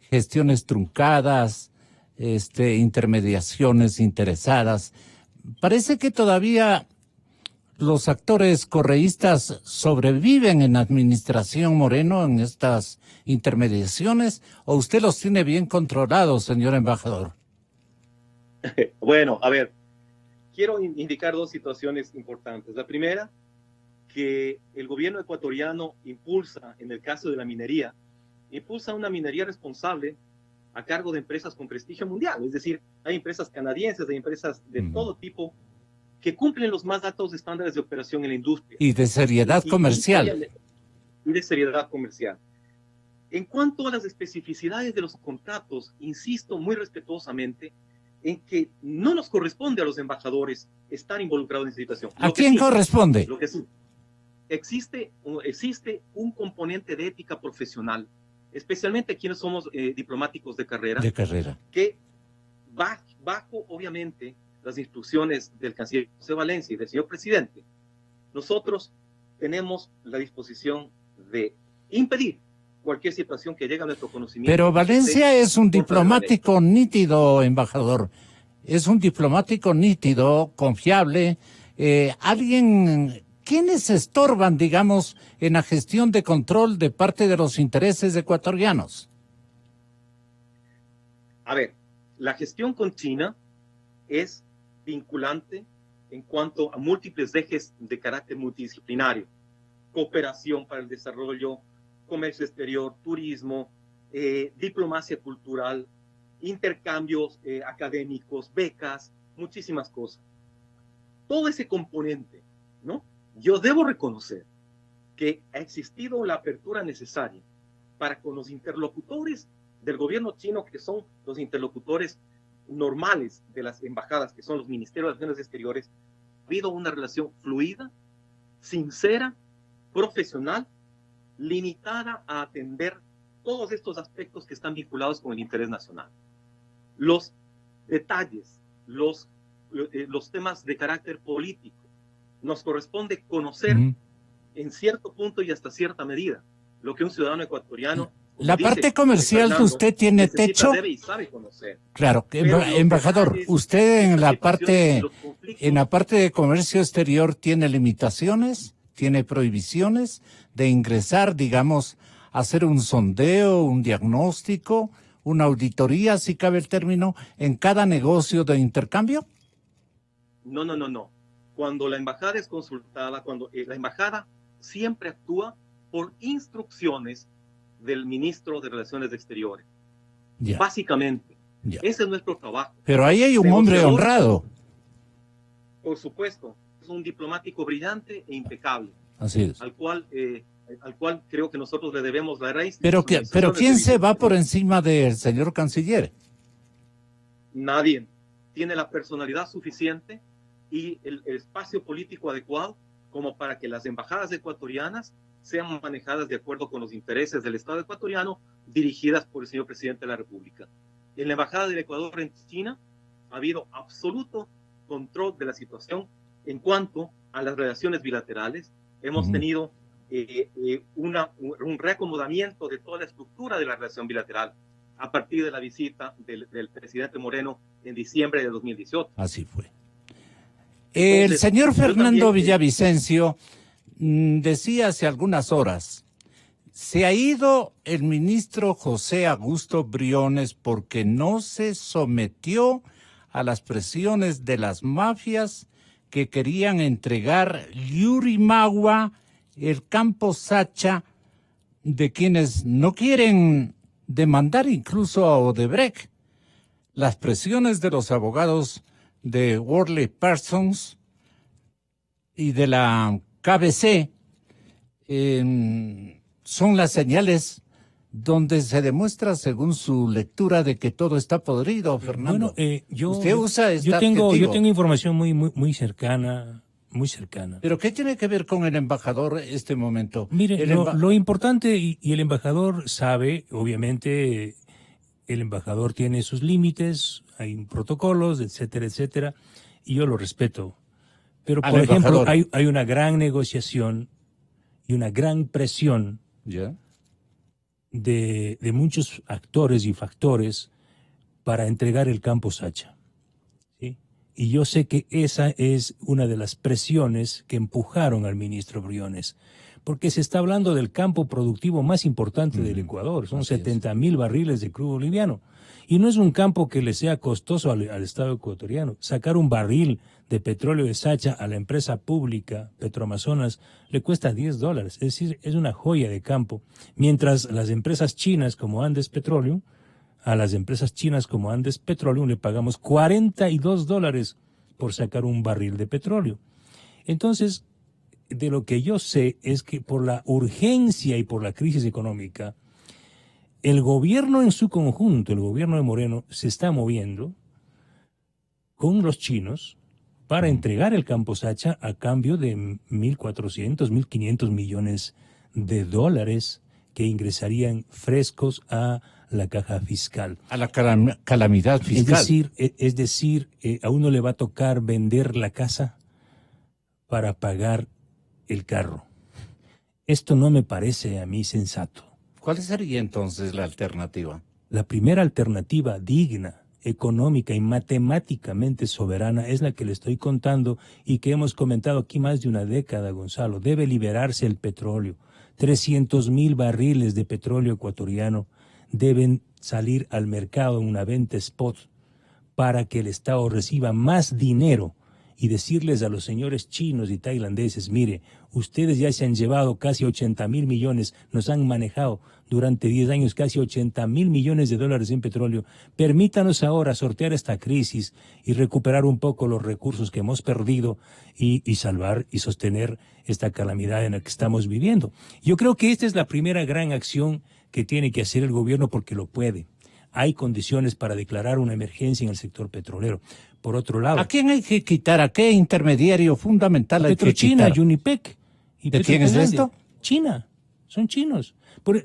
gestiones truncadas, intermediaciones interesadas? Parece que todavía los actores correístas sobreviven en administración Moreno en estas intermediaciones, ¿o usted los tiene bien controlados, señor embajador? Bueno, a ver, quiero indicar dos situaciones importantes. La primera, que el gobierno ecuatoriano impulsa, en el caso de la minería, impulsa una minería responsable a cargo de empresas con prestigio mundial. Es decir, hay empresas canadienses, hay empresas de todo tipo que cumplen los más altos estándares de operación en la industria. Y de seriedad comercial. Y de seriedad comercial. En cuanto a las especificidades de los contratos, insisto muy respetuosamente en que no nos corresponde a los embajadores estar involucrados en esta situación. ¿A quién corresponde? Lo que sí. Existe un componente de ética profesional, especialmente quienes somos diplomáticos de carrera. De carrera. Que bajo, obviamente, las instrucciones del canciller José Valencia y del señor presidente, nosotros tenemos la disposición de impedir cualquier situación que llegue a nuestro conocimiento. Pero Valencia es un diplomático nítido, embajador. Es un diplomático nítido, confiable. ¿Quiénes estorban, digamos, en la gestión de control de parte de los intereses ecuatorianos? A ver, la gestión con China es vinculante en cuanto a múltiples ejes de carácter multidisciplinario: cooperación para el desarrollo, comercio exterior, turismo, diplomacia cultural, intercambios académicos, becas, muchísimas cosas. Todo ese componente, ¿no? Yo debo reconocer que ha existido la apertura necesaria para con los interlocutores del gobierno chino, que son los interlocutores normales de las embajadas, que son los ministerios de Relaciones Exteriores. Ha habido una relación fluida, sincera, profesional, limitada a atender todos estos aspectos que están vinculados con el interés nacional. Los detalles, los temas de carácter político, nos corresponde conocer en cierto punto y hasta cierta medida lo que un ciudadano ecuatoriano... La parte comercial de usted tiene techo. Debe y sabe conocer. Claro, embajador, usted en la parte de comercio exterior tiene limitaciones, tiene prohibiciones de ingresar, digamos, hacer un sondeo, un diagnóstico, una auditoría, si cabe el término, en cada negocio de intercambio. No. Cuando la embajada es consultada, cuando la embajada siempre actúa por instrucciones del ministro de Relaciones Exteriores. Ya. Básicamente, Ya. ese es nuestro trabajo. Pero ahí hay un hombre honrado. Por supuesto, es un diplomático brillante e impecable. Así es. Al cual creo que nosotros le debemos la raíz. Pero ¿quién se va por encima del señor canciller? Nadie. Tiene la personalidad suficiente y el espacio político adecuado como para que las embajadas ecuatorianas sean manejadas de acuerdo con los intereses del Estado ecuatoriano, dirigidas por el señor presidente de la República. En la embajada del Ecuador en China ha habido absoluto control de la situación en cuanto a las relaciones bilaterales. Hemos tenido un reacomodamiento de toda la estructura de la relación bilateral a partir de la visita del presidente Moreno en diciembre de 2018. Así fue. El señor Fernando Villavicencio decía hace algunas horas, se ha ido el ministro José Augusto Briones porque no se sometió a las presiones de las mafias que querían entregar Yurimagua, el campo Sacha, de quienes no quieren demandar incluso a Odebrecht. Las presiones de los abogados de Worley Parsons y de la KBC son las señales donde se demuestra, según su lectura, de que todo está podrido, Fernando. Bueno, usted usa este yo tengo información muy cercana. ¿Pero qué tiene que ver con el embajador este momento? Mire, lo importante, y el embajador sabe, obviamente, el embajador tiene sus límites, hay protocolos, etcétera, etcétera, y yo lo respeto. Pero, por ejemplo, hay una gran negociación y una gran presión de muchos actores y factores para entregar el campo Sacha. ¿Sí? Y yo sé que esa es una de las presiones que empujaron al ministro Briones, porque se está hablando del campo productivo más importante del Ecuador, son 70,000 barriles de crudo boliviano. Y no es un campo que le sea costoso al Estado ecuatoriano. Sacar un barril de petróleo de Sacha a la empresa pública Petroamazonas le cuesta $10, es decir, es una joya de campo. Mientras las empresas chinas como Andes Petroleum, a las empresas chinas como Andes Petroleum le pagamos $42 por sacar un barril de petróleo. Entonces, de lo que yo sé es que por la urgencia y por la crisis económica, el gobierno en su conjunto, el gobierno de Moreno, se está moviendo con los chinos para entregar el campo Sacha a cambio de 1.400, 1.500 millones de dólares que ingresarían frescos a la caja fiscal. A la calamidad fiscal. Es decir, a uno le va a tocar vender la casa para pagar el carro. Esto no me parece a mí sensato. ¿Cuál sería entonces la alternativa? La primera alternativa digna, económica y matemáticamente soberana es la que le estoy contando y que hemos comentado aquí más de una década, Gonzalo. Debe liberarse el petróleo. 300,000 barriles de petróleo ecuatoriano deben salir al mercado en una venta spot para que el Estado reciba más dinero y decirles a los señores chinos y tailandeses, mire, ustedes ya se han llevado casi 80,000 millones, nos han manejado durante 10 años casi 80,000 millones de dólares en petróleo, permítanos ahora sortear esta crisis y recuperar un poco los recursos que hemos perdido y salvar y sostener esta calamidad en la que estamos viviendo. Yo creo que esta es la primera gran acción que tiene que hacer el gobierno porque lo puede. Hay condiciones para declarar una emergencia en el sector petrolero. Por otro lado... ¿A quién hay que quitar? ¿A qué intermediario fundamental hay que quitar? Petrochina, Unipec. Y ¿De quién es esto? China. Son chinos.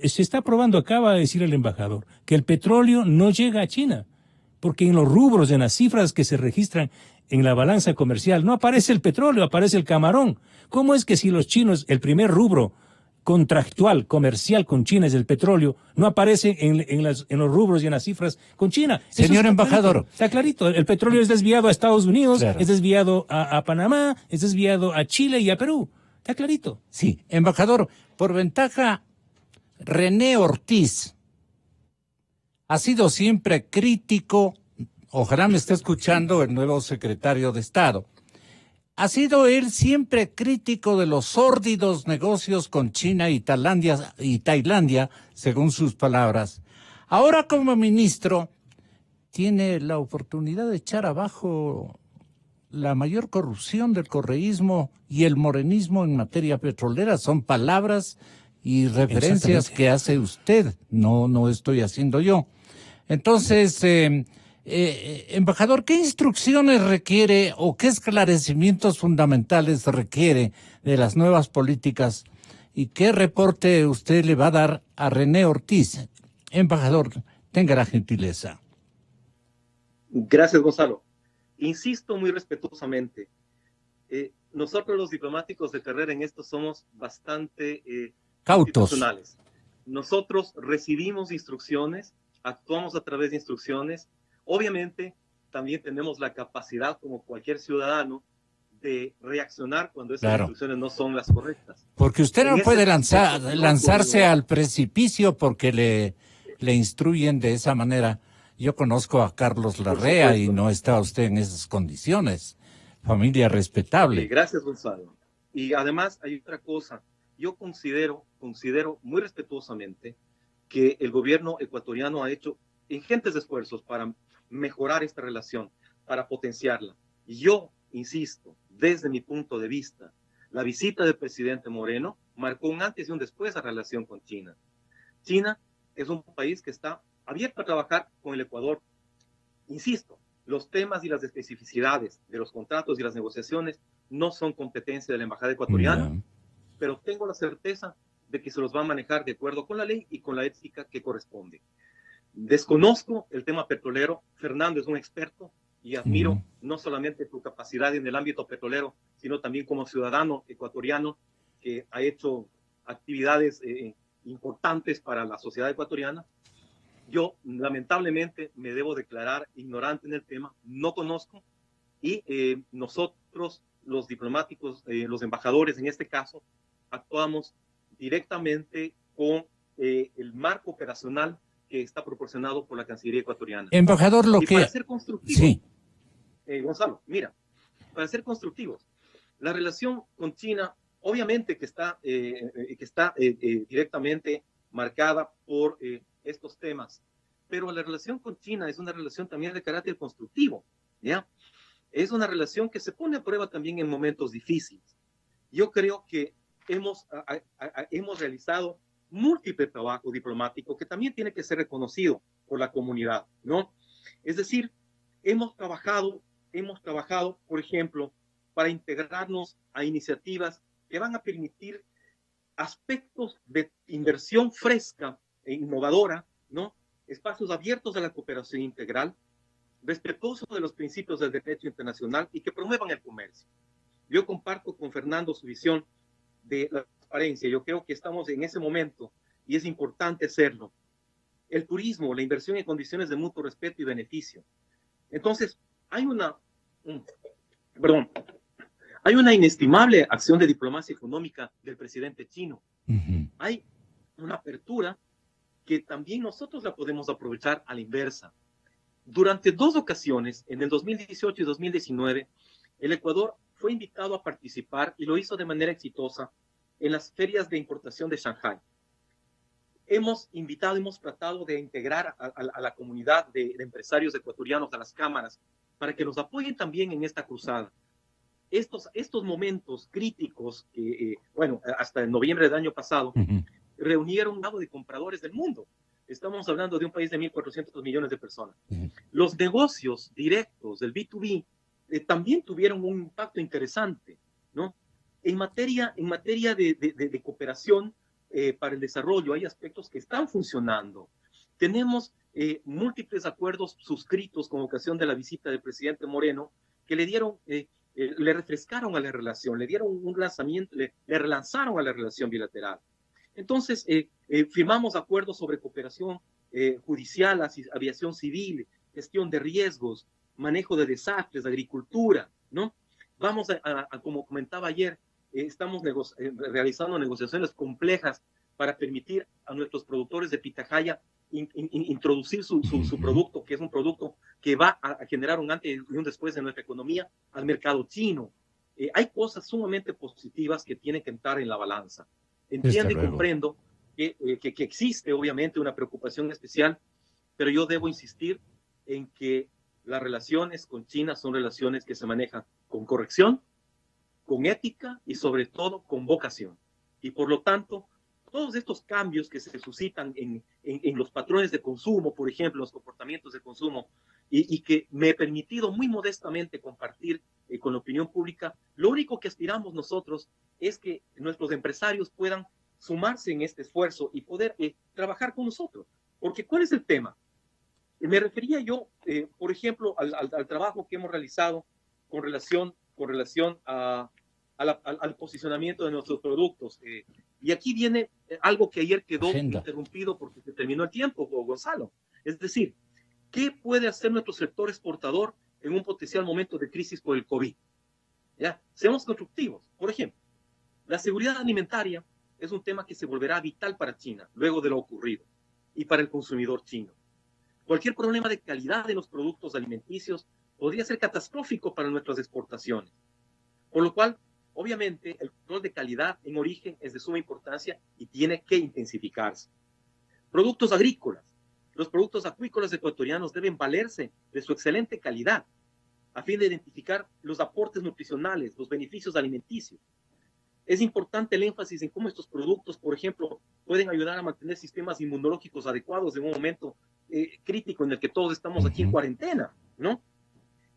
Se está probando, acaba de decir el embajador, que el petróleo no llega a China. Porque en los rubros, en las cifras que se registran en la balanza comercial, no aparece el petróleo, aparece el camarón. ¿Cómo es que si los chinos, el primer rubro contractual, comercial con China es el petróleo, no aparece en los rubros y en las cifras con China? Señor embajador. Está clarito, el petróleo es desviado a Estados Unidos, claro, es desviado a Panamá, es desviado a Chile y a Perú. Está clarito. Sí, embajador, por ventaja, René Ortiz ha sido siempre crítico, ojalá me esté escuchando el nuevo secretario de Estado. Ha sido él siempre crítico de los sórdidos negocios con China y Tailandia, según sus palabras. Ahora como ministro tiene la oportunidad de echar abajo la mayor corrupción del correísmo y el morenismo en materia petrolera. Son palabras y referencias que hace usted, no estoy haciendo yo. Entonces... embajador, ¿qué instrucciones requiere o qué esclarecimientos fundamentales requiere de las nuevas políticas y qué reporte usted le va a dar a René Ortiz? Embajador, tenga la gentileza. Gracias, Gonzalo. Insisto muy respetuosamente, nosotros los diplomáticos de carrera en esto somos bastante cautos. institucionales. Nosotros recibimos instrucciones, actuamos a través de instrucciones. Obviamente, también tenemos la capacidad, como cualquier ciudadano, de reaccionar cuando esas instrucciones no son las correctas. Porque usted no puede lanzarse al precipicio porque le instruyen de esa manera. Yo conozco a Carlos Larrea y no está usted en esas condiciones. Familia respetable. Gracias, Gonzalo. Y además hay otra cosa. Yo considero muy respetuosamente que el gobierno ecuatoriano ha hecho ingentes esfuerzos para mejorar esta relación, para potenciarla. Y yo insisto, desde mi punto de vista, la visita del presidente Moreno marcó un antes y un después a la relación con China. China es un país que está abierto a trabajar con el Ecuador. Insisto, los temas y las especificidades de los contratos y las negociaciones no son competencia de la embajada ecuatoriana, pero tengo la certeza de que se los va a manejar de acuerdo con la ley y con la ética que corresponde. Desconozco el tema petrolero. Fernando es un experto y admiro no solamente tu capacidad en el ámbito petrolero, sino también como ciudadano ecuatoriano que ha hecho actividades importantes para la sociedad ecuatoriana. Yo lamentablemente me debo declarar ignorante en el tema, no conozco, y nosotros los diplomáticos, los embajadores en este caso, actuamos directamente con el marco operacional que está proporcionado por la Cancillería ecuatoriana. Embajador, para ser constructivos, sí. Gonzalo, mira, para ser constructivos, la relación con China, obviamente que está directamente marcada por estos temas, pero la relación con China es una relación también de carácter constructivo, ¿ya? Es una relación que se pone a prueba también en momentos difíciles. Yo creo que hemos realizado múltiple trabajo diplomático que también tiene que ser reconocido por la comunidad, ¿no? Es decir, hemos trabajado, por ejemplo, para integrarnos a iniciativas que van a permitir aspectos de inversión fresca e innovadora, ¿no? espacios abiertos a la cooperación integral, respetuosos de los principios del derecho internacional y que promuevan el comercio. Yo comparto con Fernando su visión de la transparencia. Yo creo que estamos en ese momento y es importante hacerlo. El turismo, la inversión en condiciones de mutuo respeto y beneficio. Entonces, hay una inestimable acción de diplomacia económica del presidente chino. Hay una apertura que también nosotros la podemos aprovechar a la inversa. Durante 2 ocasiones, en el 2018 y 2019, el Ecuador fue invitado a participar y lo hizo de manera exitosa en las ferias de importación de Shanghái. Hemos tratado de integrar a la comunidad de empresarios ecuatorianos a las cámaras para que nos apoyen también en esta cruzada. Estos momentos críticos, hasta en noviembre del año pasado, reunieron un lado de compradores del mundo. Estamos hablando de un país de 1.400 millones de personas. Los negocios directos del B2B también tuvieron un impacto interesante, ¿no? En materia de cooperación para el desarrollo, hay aspectos que están funcionando. Tenemos múltiples acuerdos suscritos con ocasión de la visita del presidente Moreno que le refrescaron a la relación, le dieron un lanzamiento, le relanzaron a la relación bilateral. Entonces, firmamos acuerdos sobre cooperación judicial, aviación civil, gestión de riesgos, manejo de desastres, agricultura, ¿no? Vamos como comentaba ayer, estamos realizando negociaciones complejas para permitir a nuestros productores de pitahaya introducir su producto, que es un producto que va a generar un antes y un después de nuestra economía, al mercado chino. Hay cosas sumamente positivas que tienen que entrar en la balanza. Entiendo y comprendo que existe obviamente una preocupación especial, pero yo debo insistir en que las relaciones con China son relaciones que se manejan con corrección, con ética y sobre todo con vocación. Y por lo tanto, todos estos cambios que se suscitan en los patrones de consumo, por ejemplo, los comportamientos de consumo, y que me he permitido muy modestamente compartir con la opinión pública, lo único que aspiramos nosotros es que nuestros empresarios puedan sumarse en este esfuerzo y poder trabajar con nosotros. Porque ¿cuál es el tema? Me refería yo, por ejemplo, al trabajo que hemos realizado con relación al posicionamiento de nuestros productos. Y aquí viene algo que ayer quedó interrumpido porque se terminó el tiempo, Gonzalo. Es decir, ¿qué puede hacer nuestro sector exportador en un potencial momento de crisis por el COVID? ¿Ya? Seamos constructivos. Por ejemplo, la seguridad alimentaria es un tema que se volverá vital para China luego de lo ocurrido y para el consumidor chino. Cualquier problema de calidad de los productos alimenticios podría ser catastrófico para nuestras exportaciones. Por lo cual, obviamente, el control de calidad en origen es de suma importancia y tiene que intensificarse. Productos agrícolas. Los productos acuícolas ecuatorianos deben valerse de su excelente calidad a fin de identificar los aportes nutricionales, los beneficios alimenticios. Es importante el énfasis en cómo estos productos, por ejemplo, pueden ayudar a mantener sistemas inmunológicos adecuados en un momento crítico en el que todos estamos aquí en cuarentena, ¿no?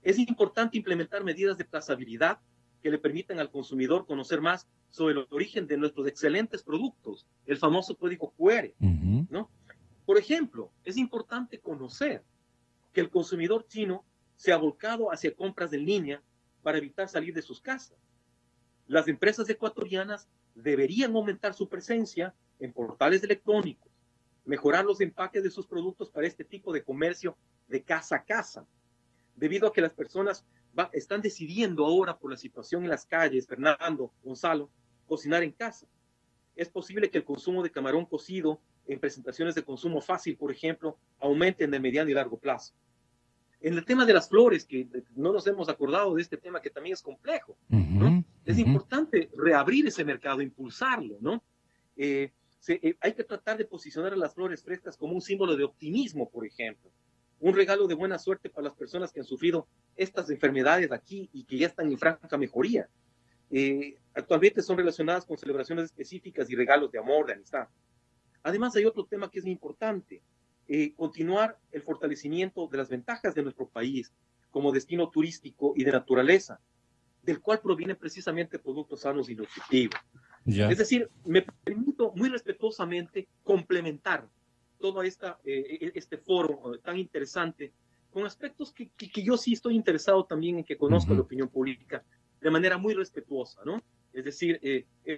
Es importante implementar medidas de trazabilidad que le permitan al consumidor conocer más sobre el origen de nuestros excelentes productos, el famoso código QR, ¿no? Por ejemplo, es importante conocer que el consumidor chino se ha volcado hacia compras en línea para evitar salir de sus casas. Las empresas ecuatorianas deberían aumentar su presencia en portales electrónicos, mejorar los empaques de sus productos para este tipo de comercio de casa a casa, debido a que las personas están decidiendo ahora por la situación en las calles, Fernando, Gonzalo, cocinar en casa. Es posible que el consumo de camarón cocido en presentaciones de consumo fácil, por ejemplo, aumente en el mediano y largo plazo. En el tema de las flores, que no nos hemos acordado de este tema que también es complejo, ¿no? Es importante reabrir ese mercado, impulsarlo, ¿no? Hay que tratar de posicionar a las flores frescas como un símbolo de optimismo, por ejemplo. Un regalo de buena suerte para las personas que han sufrido estas enfermedades aquí y que ya están en franca mejoría. Actualmente son relacionadas con celebraciones específicas y regalos de amor, de amistad. Además, hay otro tema que es muy importante. Continuar el fortalecimiento de las ventajas de nuestro país como destino turístico y de naturaleza, del cual provienen precisamente productos sanos y nutritivos. Es decir, me permito muy respetuosamente complementar todo este foro tan interesante, con aspectos que yo sí estoy interesado también en que conozca la opinión política de manera muy respetuosa, ¿no? Es decir,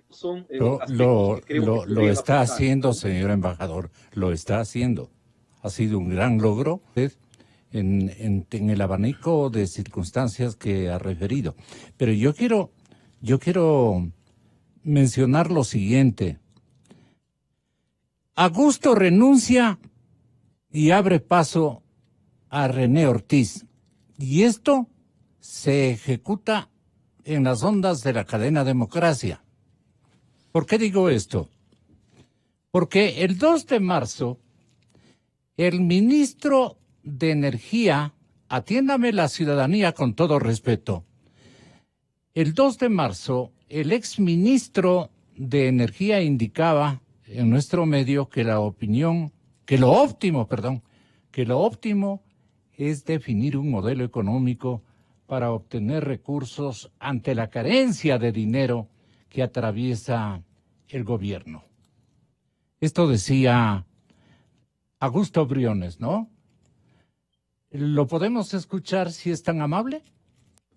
son aspectos que creo que lo podrían está aportar. haciendo, señor embajador, lo está haciendo. Ha sido un gran logro en el abanico de circunstancias que ha referido. Pero yo quiero mencionar lo siguiente. Augusto renuncia y abre paso a René Ortiz. Y esto se ejecuta en las ondas de la cadena Democracia. ¿Por qué digo esto? Porque el 2 de marzo, el ministro de Energía, atiéndame la ciudadanía con todo respeto, el 2 de marzo, el exministro de Energía indicaba en nuestro medio que lo óptimo es definir un modelo económico para obtener recursos ante la carencia de dinero que atraviesa el gobierno. Esto decía Augusto Briones, ¿no? ¿Lo podemos escuchar si es tan amable?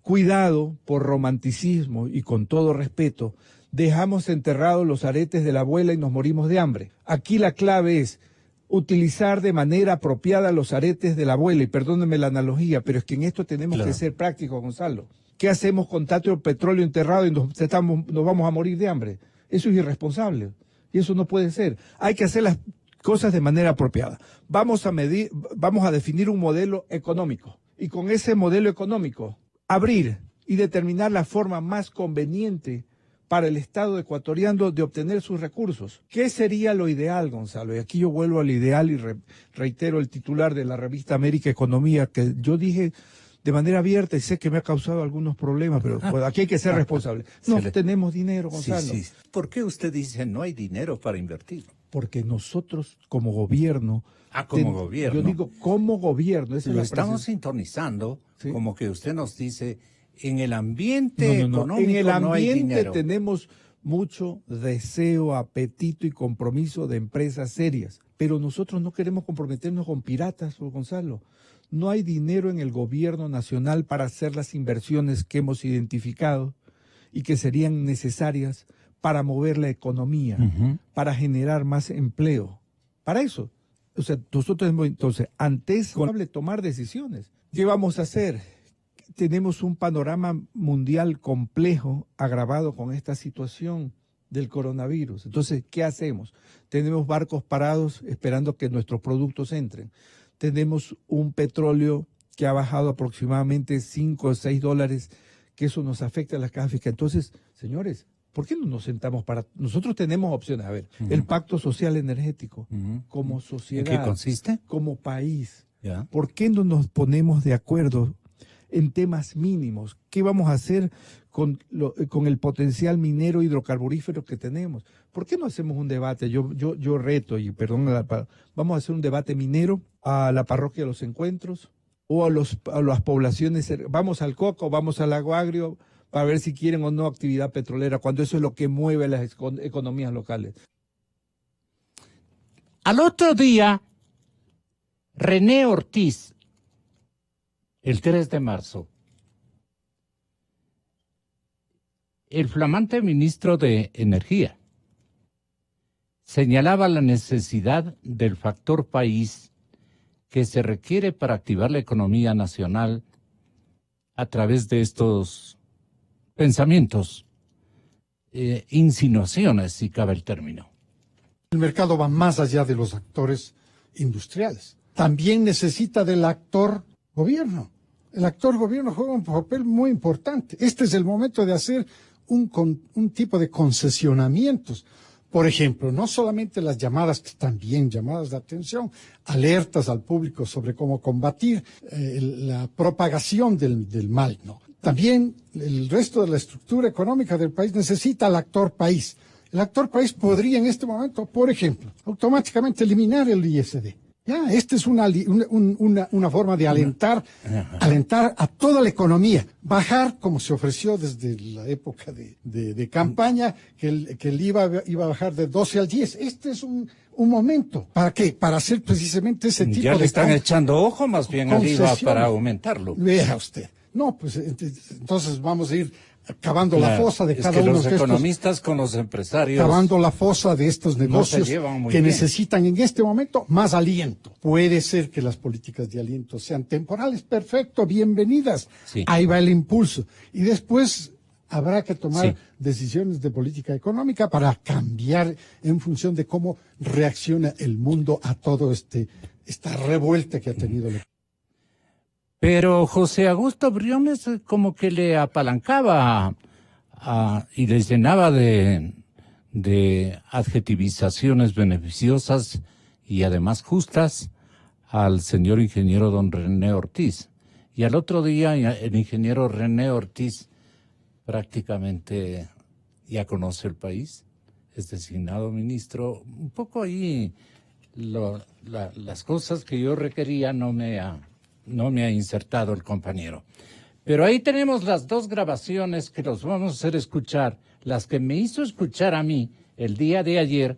Cuidado, por romanticismo y con todo respeto, dejamos enterrados los aretes de la abuela y nos morimos de hambre. Aquí la clave es utilizar de manera apropiada los aretes de la abuela, y perdónenme la analogía, pero es que en esto tenemos que ser prácticos, Gonzalo. ¿Qué hacemos con tanto petróleo enterrado y nos vamos a morir de hambre? Eso es irresponsable y eso no puede ser. Hay que hacer las cosas de manera apropiada. Vamos a definir un modelo económico y con ese modelo económico abrir y determinar la forma más conveniente para el Estado ecuatoriano de obtener sus recursos. ¿Qué sería lo ideal, Gonzalo? Y aquí yo vuelvo al ideal y reitero el titular de la revista América Economía, que yo dije de manera abierta y sé que me ha causado algunos problemas, pero pues, aquí hay que ser responsable. No tenemos dinero, Gonzalo. Sí. ¿Por qué usted dice no hay dinero para invertir? Porque nosotros como gobierno... gobierno. Yo digo como gobierno. Lo estamos sintonizando, ¿sí? Como que usted nos dice... En el ambiente económico en el ambiente no hay dinero. Tenemos mucho deseo, apetito y compromiso de empresas serias, pero nosotros no queremos comprometernos con piratas, Gonzalo. No hay dinero en el gobierno nacional para hacer las inversiones que hemos identificado y que serían necesarias para mover la economía, para generar más empleo. Para eso. O sea, nosotros entonces, antes de tomar decisiones, ¿qué vamos a hacer? Tenemos un panorama mundial complejo, agravado con esta situación del coronavirus. Entonces, ¿qué hacemos? Tenemos barcos parados esperando que nuestros productos entren. Tenemos un petróleo que ha bajado aproximadamente 5 o 6 dólares, que eso nos afecta a las cajas fiscales. Entonces, señores, ¿por qué no nos sentamos para...? Nosotros tenemos opciones. A ver, el Pacto Social Energético, como sociedad. ¿En qué consiste? Como país. ¿Por qué no nos ponemos de acuerdo en temas mínimos? ¿Qué vamos a hacer con el potencial minero hidrocarburífero que tenemos? ¿Por qué no hacemos un debate? Yo reto, y perdón, vamos a hacer un debate minero a la parroquia de los Encuentros o a las poblaciones, vamos al Coco, vamos al Lago Agrio, para ver si quieren o no actividad petrolera, cuando eso es lo que mueve las economías locales. Al otro día, René Ortiz, el 3 de marzo, el flamante ministro de Energía señalaba la necesidad del factor país que se requiere para activar la economía nacional a través de estos pensamientos, insinuaciones, si cabe el término. El mercado va más allá de los actores industriales. También necesita del actor gobierno. El actor gobierno juega un papel muy importante. Este es el momento de hacer un tipo de concesionamientos. Por ejemplo, no solamente las llamadas, que también llamadas de atención, alertas al público sobre cómo combatir la propagación del mal, ¿no? También el resto de la estructura económica del país necesita al actor país. El actor país podría en este momento, por ejemplo, automáticamente eliminar el ISD. Ya, esta es una forma de alentar a toda la economía. Bajar, como se ofreció desde la época de campaña, que el IVA iba a bajar de 12 al 10. Este es un momento. ¿Para qué? Para hacer precisamente ese tipo de... Ya le están echando ojo más bien al IVA para aumentarlo. Vea usted. No, pues entonces vamos a ir cavando la fosa de cada uno de estos. Los economistas con los empresarios. Cavando la fosa de estos negocios que necesitan en este momento más aliento. Puede ser que las políticas de aliento sean temporales. Perfecto, bienvenidas. Sí. Ahí va el impulso. Y después habrá que tomar decisiones de política económica para cambiar en función de cómo reacciona el mundo a todo esta revuelta que ha tenido la... Pero José Augusto Briones como que le apalancaba y les llenaba de adjetivizaciones beneficiosas y además justas al señor ingeniero don René Ortiz. Y al otro día el ingeniero René Ortiz prácticamente ya conoce el país, es designado ministro. Un poco ahí las cosas que yo requería no me ha insertado el compañero. Pero ahí tenemos las dos grabaciones que los vamos a hacer escuchar, las que me hizo escuchar a mí el día de ayer,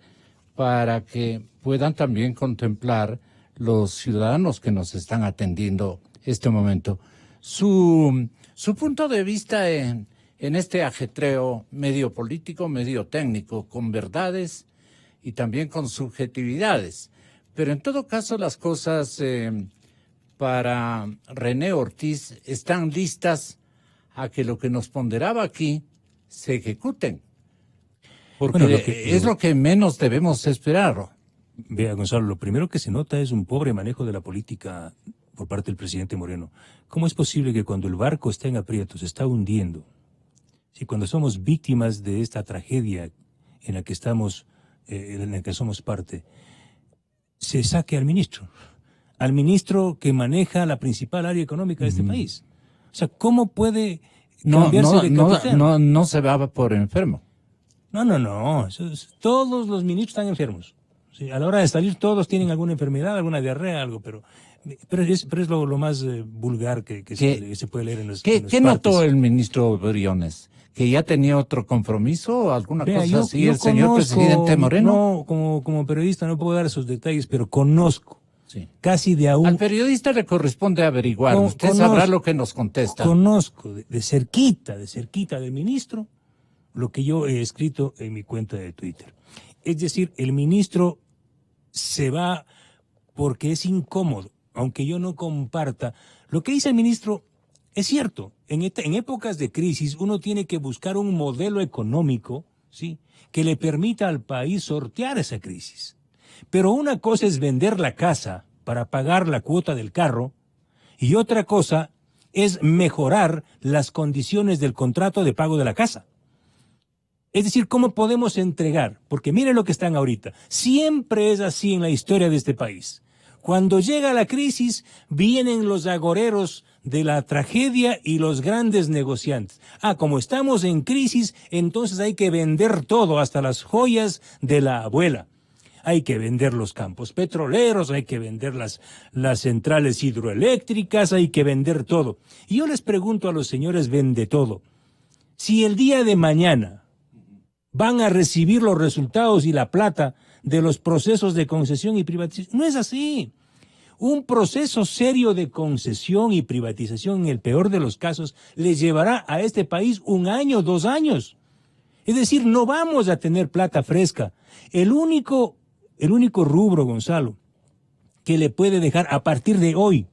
para que puedan también contemplar los ciudadanos que nos están atendiendo este momento su punto de vista en este ajetreo medio político, medio técnico, con verdades y también con subjetividades. Pero en todo caso las cosas... para René Ortiz están listas a que lo que nos ponderaba aquí se ejecuten. Porque es lo que menos debemos esperar. Vea, Gonzalo, lo primero que se nota es un pobre manejo de la política por parte del presidente Moreno. ¿Cómo es posible que cuando el barco está en aprietos, se está hundiendo, si cuando somos víctimas de esta tragedia en la que somos parte, se saque al ministro? Al ministro que maneja la principal área económica de este país. O sea, ¿cómo puede cambiarse de capitán? No se va por enfermo. No. Todos los ministros están enfermos. Sí, a la hora de salir todos tienen alguna enfermedad, alguna diarrea, algo, pero es lo más vulgar que se puede leer en los ¿Qué partes. notó el ministro Briones? ¿Que ya tenía otro compromiso o alguna cosa así el señor presidente Moreno? No, como periodista no puedo dar esos detalles, pero conozco. Sí. Casi de aún. Al periodista le corresponde averiguar. Usted sabrá lo que nos contesta. Conozco de cerquita del ministro lo que yo he escrito en mi cuenta de Twitter. Es decir, el ministro se va porque es incómodo, aunque yo no comparta. Lo que dice el ministro es cierto. En épocas de crisis uno tiene que buscar un modelo económico, ¿sí?, que le permita al país sortear esa crisis. Pero una cosa es vender la casa para pagar la cuota del carro y otra cosa es mejorar las condiciones del contrato de pago de la casa. Es decir, ¿cómo podemos entregar? Porque miren lo que están ahorita. Siempre es así en la historia de este país. Cuando llega la crisis, vienen los agoreros de la tragedia y los grandes negociantes. Como estamos en crisis, entonces hay que vender todo, hasta las joyas de la abuela. Hay que vender los campos petroleros, hay que vender las centrales hidroeléctricas, hay que vender todo. Y yo les pregunto a los señores vende todo, si el día de mañana van a recibir los resultados y la plata de los procesos de concesión y privatización. No es así. Un proceso serio de concesión y privatización, en el peor de los casos, le llevará a este país 1 año, 2 años. Es decir, no vamos a tener plata fresca. El único rubro, Gonzalo, que le puede dejar a partir de hoy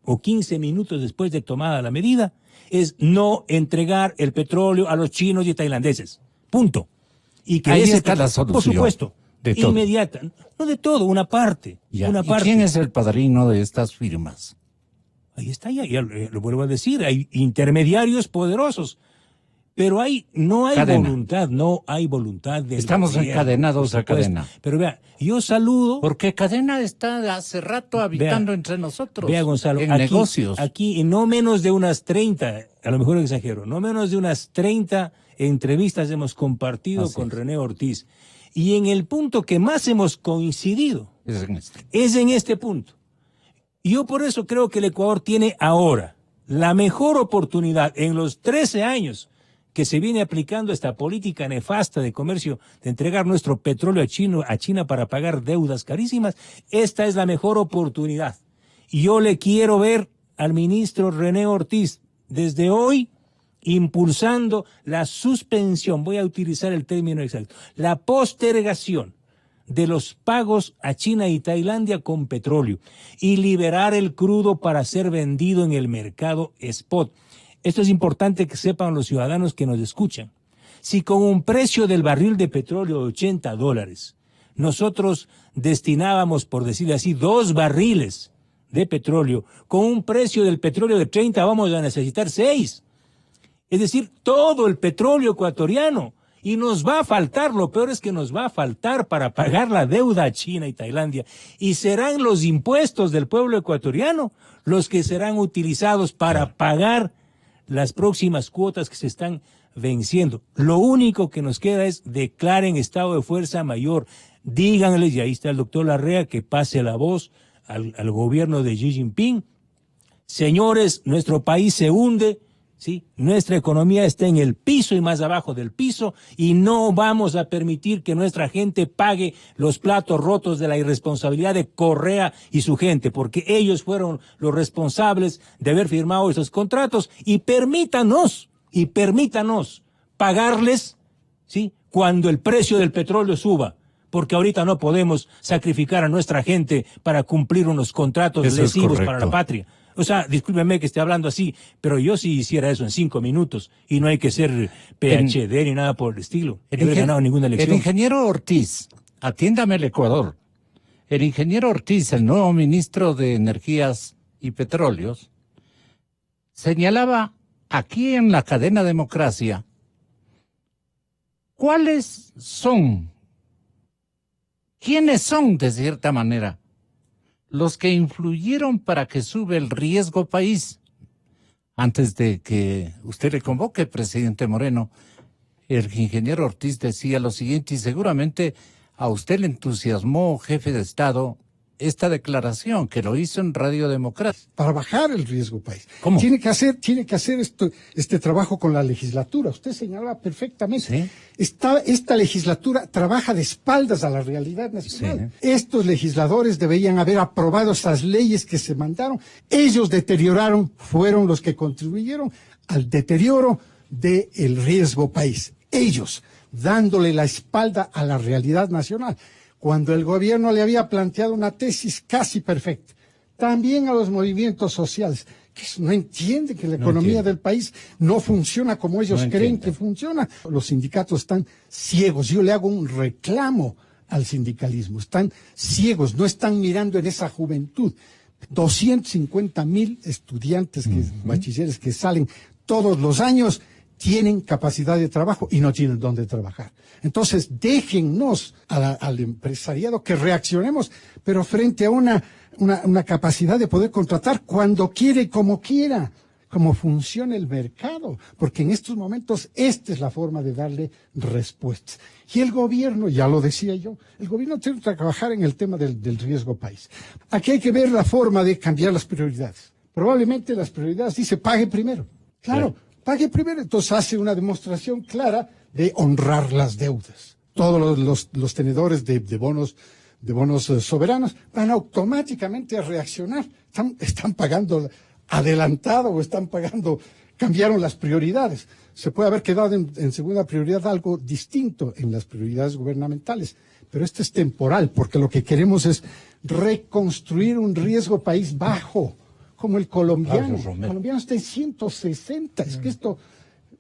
o 15 minutos después de tomada la medida es no entregar el petróleo a los chinos y tailandeses. Punto. Y que ahí está la solución. Por supuesto, de todo. Inmediata. No de todo, una parte. Una parte. ¿Y quién es el padrino de estas firmas? Ahí está, ya lo vuelvo a decir, hay intermediarios poderosos. Pero no hay voluntad de... Estamos encadenados a cadena. Pero vea, yo saludo... Porque cadena está hace rato habitando entre nosotros. Vea, Gonzalo, en negocios. Aquí en no menos de unas 30, a lo mejor exagero, no menos de unas 30 entrevistas hemos compartido con René Ortiz. Y en el punto que más hemos coincidido Es en este punto. Y yo por eso creo que el Ecuador tiene ahora la mejor oportunidad en los 13 años que se viene aplicando esta política nefasta de comercio, de entregar nuestro petróleo a China para pagar deudas carísimas. Esta es la mejor oportunidad. Y yo le quiero ver al ministro René Ortiz desde hoy impulsando la suspensión, voy a utilizar el término exacto, la postergación de los pagos a China y Tailandia con petróleo y liberar el crudo para ser vendido en el mercado spot. Esto es importante que sepan los ciudadanos que nos escuchan. Si con un precio del barril de petróleo de $80, nosotros destinábamos, por decirlo así, 2 barriles de petróleo, con un precio del petróleo de 30 vamos a necesitar 6. Es decir, todo el petróleo ecuatoriano. Y nos va a faltar, lo peor es que nos va a faltar para pagar la deuda a China y Tailandia. Y serán los impuestos del pueblo ecuatoriano los que serán utilizados para pagar las próximas cuotas que se están venciendo. Lo único que nos queda es declaren estado de fuerza mayor. Díganles, y ahí está el doctor Larrea, que pase la voz al gobierno de Xi Jinping. Señores, nuestro país se hunde. ¿Sí? Nuestra economía está en el piso y más abajo del piso y no vamos a permitir que nuestra gente pague los platos rotos de la irresponsabilidad de Correa y su gente, porque ellos fueron los responsables de haber firmado esos contratos y permítanos pagarles, ¿sí? Cuando el precio del petróleo suba. Porque ahorita no podemos sacrificar a nuestra gente para cumplir unos contratos lesivos para la patria. O sea, discúlpeme que esté hablando así, pero yo sí hiciera eso en 5 minutos y no hay que ser PhD ni nada por el estilo. No he ganado ninguna elección. El ingeniero Ortiz, atiéndame el Ecuador. El ingeniero Ortiz, el nuevo ministro de Energías y Petróleos, señalaba aquí en la cadena Democracia quiénes son, de cierta manera, los que influyeron para que sube el riesgo país. Antes de que usted le convoque, presidente Moreno, el ingeniero Ortiz decía lo siguiente, y seguramente a usted le entusiasmó, jefe de Estado, esta declaración que lo hizo en Radio Democracia. Para bajar el riesgo país. ¿Cómo? Tiene que hacer este trabajo con la legislatura. Usted señalaba perfectamente. ¿Sí? Esta legislatura trabaja de espaldas a la realidad nacional. Sí. Estos legisladores deberían haber aprobado esas leyes que se mandaron. Ellos deterioraron, fueron los que contribuyeron al deterioro del riesgo país. Ellos, dándole la espalda a la realidad nacional. Cuando el gobierno le había planteado una tesis casi perfecta, también a los movimientos sociales, que no entiende que la economía del país no funciona como ellos creen que funciona. Los sindicatos están ciegos. Yo le hago un reclamo al sindicalismo. Están ciegos, no están mirando en esa juventud. 250,000 estudiantes, bachilleres que salen todos los años, tienen capacidad de trabajo y no tienen dónde trabajar. Entonces, déjennos al empresariado que reaccionemos, pero frente a una capacidad de poder contratar cuando quiere y como quiera, como funciona el mercado, porque en estos momentos esta es la forma de darle respuestas. Y el gobierno, ya lo decía yo, el gobierno tiene que trabajar en el tema del riesgo país. Aquí hay que ver la forma de cambiar las prioridades. Probablemente las prioridades dice pague primero. Claro. Pague primero, entonces hace una demostración clara de honrar las deudas. Todos los tenedores de bonos soberanos van automáticamente a reaccionar. Están pagando adelantado o están pagando, cambiaron las prioridades. Se puede haber quedado en segunda prioridad algo distinto en las prioridades gubernamentales, pero esto es temporal, porque lo que queremos es reconstruir un riesgo país bajo, como el colombiano. El colombiano está en 160. Es que esto,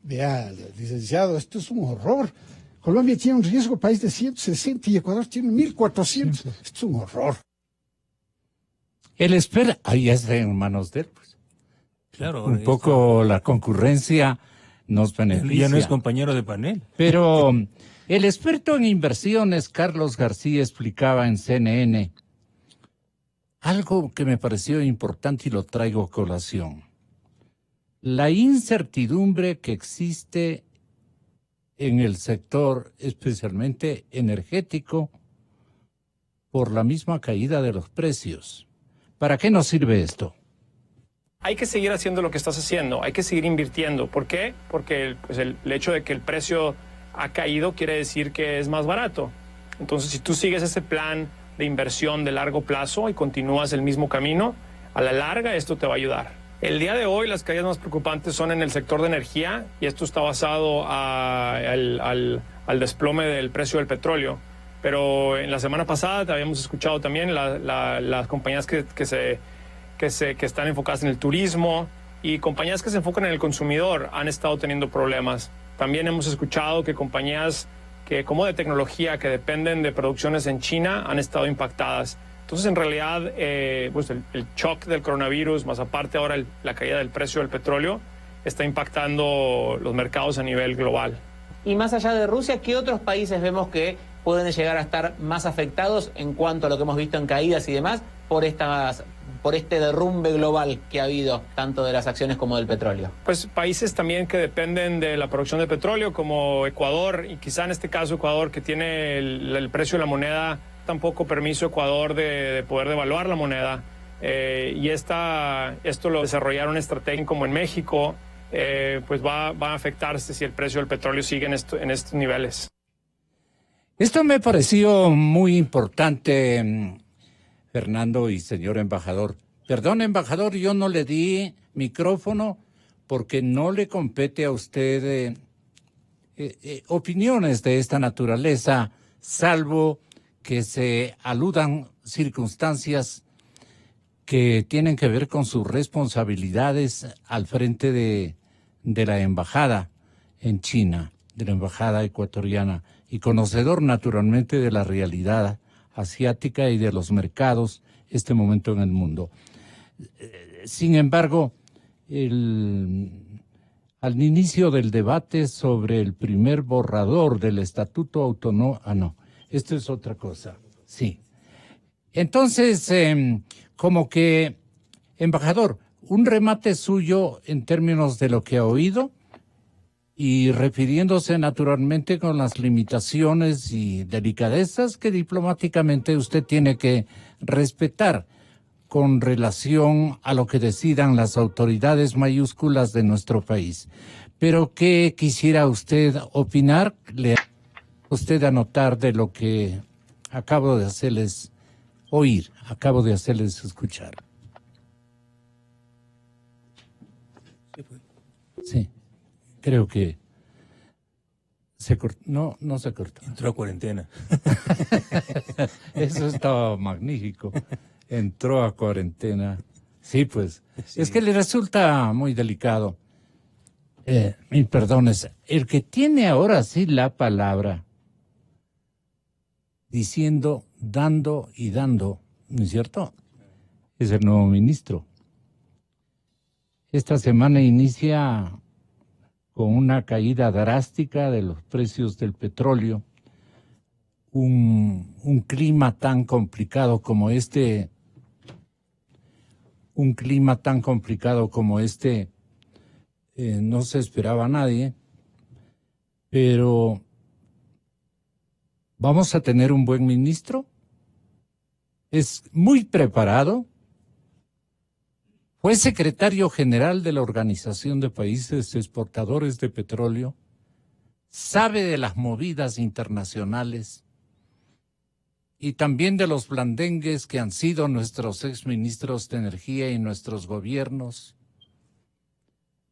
vea, licenciado, esto es un horror. Colombia tiene un riesgo país de 160 y Ecuador tiene 1.400. Esto es un horror. Él espera, ahí está en manos de él, pues. Claro. Un poco la concurrencia nos beneficia. Ya no es compañero de panel. Pero el experto en inversiones, Carlos García, explicaba en CNN algo que me pareció importante y lo traigo a colación. La incertidumbre que existe en el sector, especialmente energético, por la misma caída de los precios. ¿Para qué nos sirve esto? Hay que seguir haciendo lo que estás haciendo, hay que seguir invirtiendo. ¿Por qué? Porque pues, el hecho de que el precio ha caído quiere decir que es más barato. Entonces, si tú sigues ese plan de inversión de largo plazo y continúas el mismo camino, a la larga esto te va a ayudar. El día de hoy las caídas más preocupantes son en el sector de energía y esto está basado al desplome del precio del petróleo. Pero en la semana pasada te habíamos escuchado también las compañías que están enfocadas en el turismo y compañías que se enfocan en el consumidor han estado teniendo problemas. También hemos escuchado que compañías como de tecnología que dependen de producciones en China han estado impactadas. Entonces, en realidad, pues el shock del coronavirus, más aparte ahora la caída del precio del petróleo, está impactando los mercados a nivel global. Y más allá de Rusia, ¿qué otros países vemos que pueden llegar a estar más afectados en cuanto a lo que hemos visto en caídas y demás por este derrumbe global que ha habido, tanto de las acciones como del petróleo? Pues países también que dependen de la producción de petróleo, como Ecuador, y quizá en este caso Ecuador, que tiene el precio de la moneda, tampoco permiso Ecuador de poder devaluar la moneda. Y esto lo desarrollaron estrategia como en México, pues va a afectarse si el precio del petróleo sigue en estos niveles. Esto me pareció muy importante, Fernando y señor embajador. Perdón, embajador, yo no le di micrófono porque no le compete a usted opiniones de esta naturaleza, salvo que se aludan circunstancias que tienen que ver con sus responsabilidades al frente de la embajada en China, de la embajada ecuatoriana, y conocedor naturalmente de la realidad asiática y de los mercados este momento en el mundo. Sin embargo, al inicio del debate sobre el primer borrador del Estatuto Autonómico... no, esto es otra cosa, sí. Entonces, como que, embajador, un remate suyo en términos de lo que ha oído y refiriéndose naturalmente con las limitaciones y delicadezas que diplomáticamente usted tiene que respetar con relación a lo que decidan las autoridades mayúsculas de nuestro país. Pero, ¿qué quisiera usted opinar? Le usted anotar de lo que acabo de hacerles oír, acabo de hacerles escuchar. Sí, creo que se cortó. No se cortó. Entró a cuarentena. Eso estaba magnífico. Entró a cuarentena. Sí, pues. Sí. Es que le resulta muy delicado. Mil perdones. El que tiene ahora sí la palabra, diciendo, dando y dando, ¿no es cierto? Es el nuevo ministro. Esta semana inicia con una caída drástica de los precios del petróleo, un clima tan complicado como este, no se esperaba a nadie, pero ¿vamos a tener un buen ministro? Es muy preparado. Fue secretario general de la Organización de Países Exportadores de Petróleo. Sabe de las movidas internacionales y también de los blandengues que han sido nuestros exministros de Energía y nuestros gobiernos.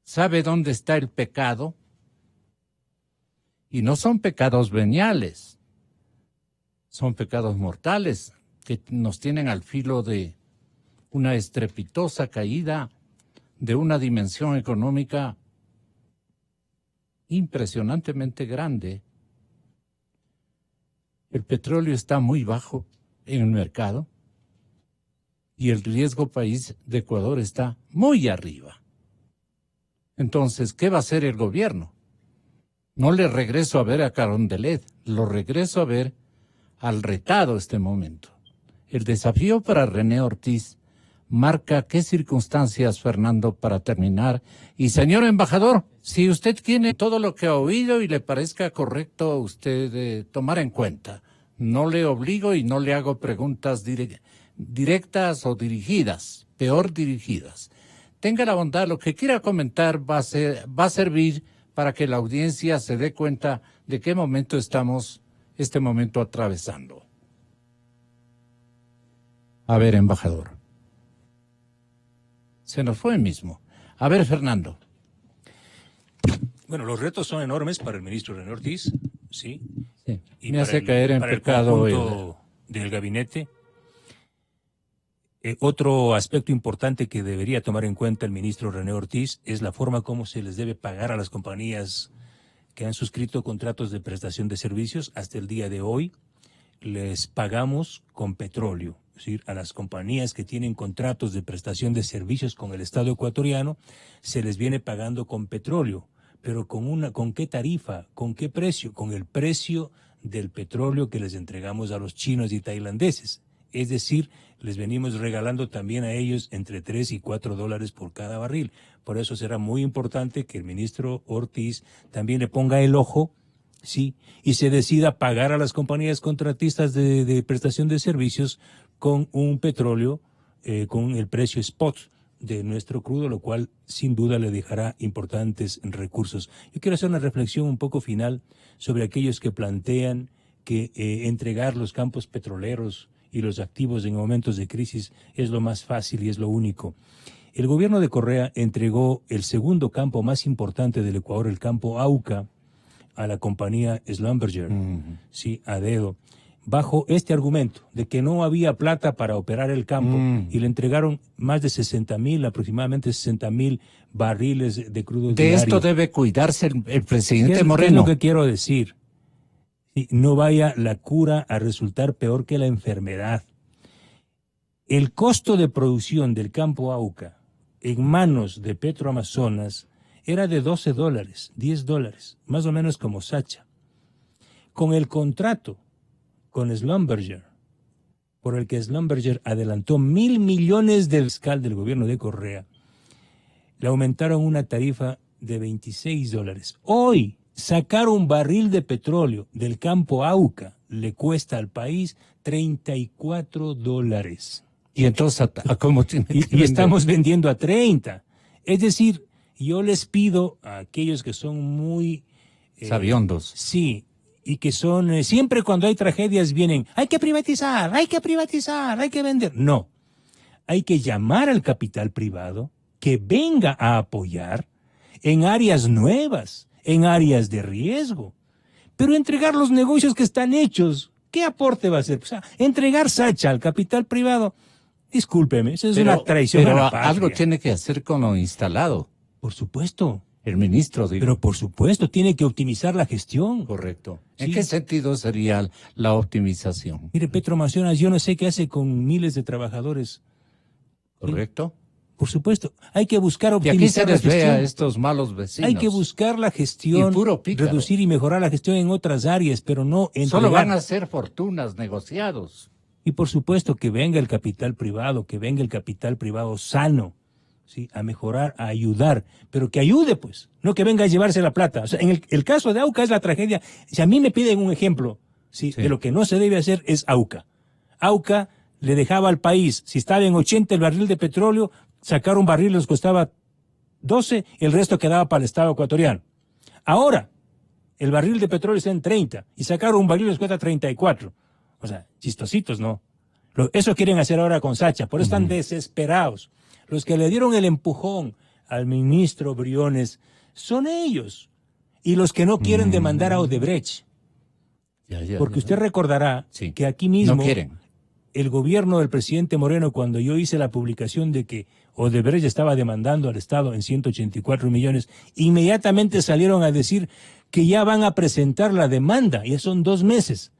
Sabe dónde está el pecado. Y no son pecados veniales. Son pecados mortales que nos tienen al filo de una estrepitosa caída de una dimensión económica impresionantemente grande. El petróleo está muy bajo en el mercado y el riesgo país de Ecuador está muy arriba. Entonces, ¿qué va a hacer el gobierno? No le regreso a ver a Carondelet, lo regreso a ver al retado este momento. El desafío para René Ortiz marca qué circunstancias, Fernando, para terminar. Y señor embajador, si usted tiene todo lo que ha oído y le parezca correcto a usted tomar en cuenta, No le obligo y no le hago preguntas directas o dirigidas, peor dirigidas. Tenga la bondad, lo que quiera comentar va a servir para que la audiencia se dé cuenta de qué momento estamos este momento atravesando. A ver, embajador. Se nos fue mismo. A ver, Fernando. Bueno, los retos son enormes para el ministro René Ortiz, sí. Y Me hace caer en para pecado el conjunto del gabinete. Otro aspecto importante que debería tomar en cuenta el ministro René Ortiz es la forma como se les debe pagar a las compañías que han suscrito contratos de prestación de servicios. Hasta el día de hoy les pagamos con petróleo. Es decir, a las compañías que tienen contratos de prestación de servicios con el Estado ecuatoriano se les viene pagando con petróleo. Pero ¿con qué tarifa? ¿Con qué precio? Con el precio del petróleo que les entregamos a los chinos y tailandeses. Es decir, les venimos regalando también a ellos entre $3 y $4 por cada barril. Por eso será muy importante que el ministro Ortiz también le ponga el ojo, sí, y se decida pagar a las compañías contratistas de prestación de servicios con un petróleo, con el precio spot de nuestro crudo, lo cual sin duda le dejará importantes recursos. Yo quiero hacer una reflexión un poco final sobre aquellos que plantean que entregar los campos petroleros y los activos en momentos de crisis es lo más fácil y es lo único. El gobierno de Correa entregó el segundo campo más importante del Ecuador, el campo Auca, a la compañía Schlumberger, sí, a dedo, bajo este argumento de que no había plata para operar el campo y le entregaron más de 60,000, aproximadamente 60,000 barriles de crudo de diario. esto debe cuidarse el presidente ¿Qué es Moreno? lo que quiero decir? No vaya la cura a resultar peor que la enfermedad. El costo de producción del campo Auca en manos de Petroamazonas era de $12, $10, más o menos como Sacha. Con el contrato con Schlumberger, por el que Schlumberger adelantó $1.000 millones del fiscal del gobierno de Correa, le aumentaron una tarifa de $26. Hoy, sacar un barril de petróleo del campo Auca le cuesta al país $34. Y entonces, ¿a cómo tiene que y vender? estamos vendiendo a 30. Es decir, yo les pido a aquellos que son muy... sabiondos. Sí, y que son... siempre cuando hay tragedias vienen, hay que privatizar, hay que vender. No, hay que llamar al capital privado que venga a apoyar en áreas nuevas, en áreas de riesgo. Pero entregar los negocios que están hechos, ¿qué aporte va a hacer? O sea, entregar Sacha al capital privado, discúlpeme, eso es una traición a la patria. Algo tiene que hacer con lo instalado. Por supuesto. El ministro, digo. Pero por supuesto, tiene que optimizar la gestión. Correcto. Sí. ¿En qué sentido sería la optimización? Mire, Petroamazonas, yo no sé qué hace con miles de trabajadores. Correcto. ¿Sí? Por supuesto, hay que buscar Y aquí optimizar se les la ve gestión. a estos malos vecinos. Hay que buscar la gestión, Y puro pícaro. reducir y mejorar la gestión en otras áreas, pero no entregar. Solo van a ser fortunas negociados. Y por supuesto que venga el capital privado, sano, ¿sí? A mejorar, a ayudar, pero que ayude, pues, no que venga a llevarse la plata. O sea, en el caso de Auca es la tragedia. Si a mí me piden un ejemplo, ¿sí? De lo que no se debe hacer es Auca. Auca le dejaba al país, si estaba en 80 el barril de petróleo, sacar un barril les costaba 12, el resto quedaba para el Estado ecuatoriano. Ahora, el barril de petróleo está en 30 y sacar un barril les cuesta 34. O sea, chistositos, ¿no? Eso quieren hacer ahora con Sacha, por eso están desesperados. Los que le dieron el empujón al ministro Briones son ellos. Y los que no quieren demandar a Odebrecht. Porque usted recordará que aquí mismo No quieren. el gobierno del presidente Moreno, cuando yo hice la publicación de que Odebrecht estaba demandando al Estado en 184 millones, inmediatamente salieron a decir que ya van a presentar la demanda. Ya son 2 meses.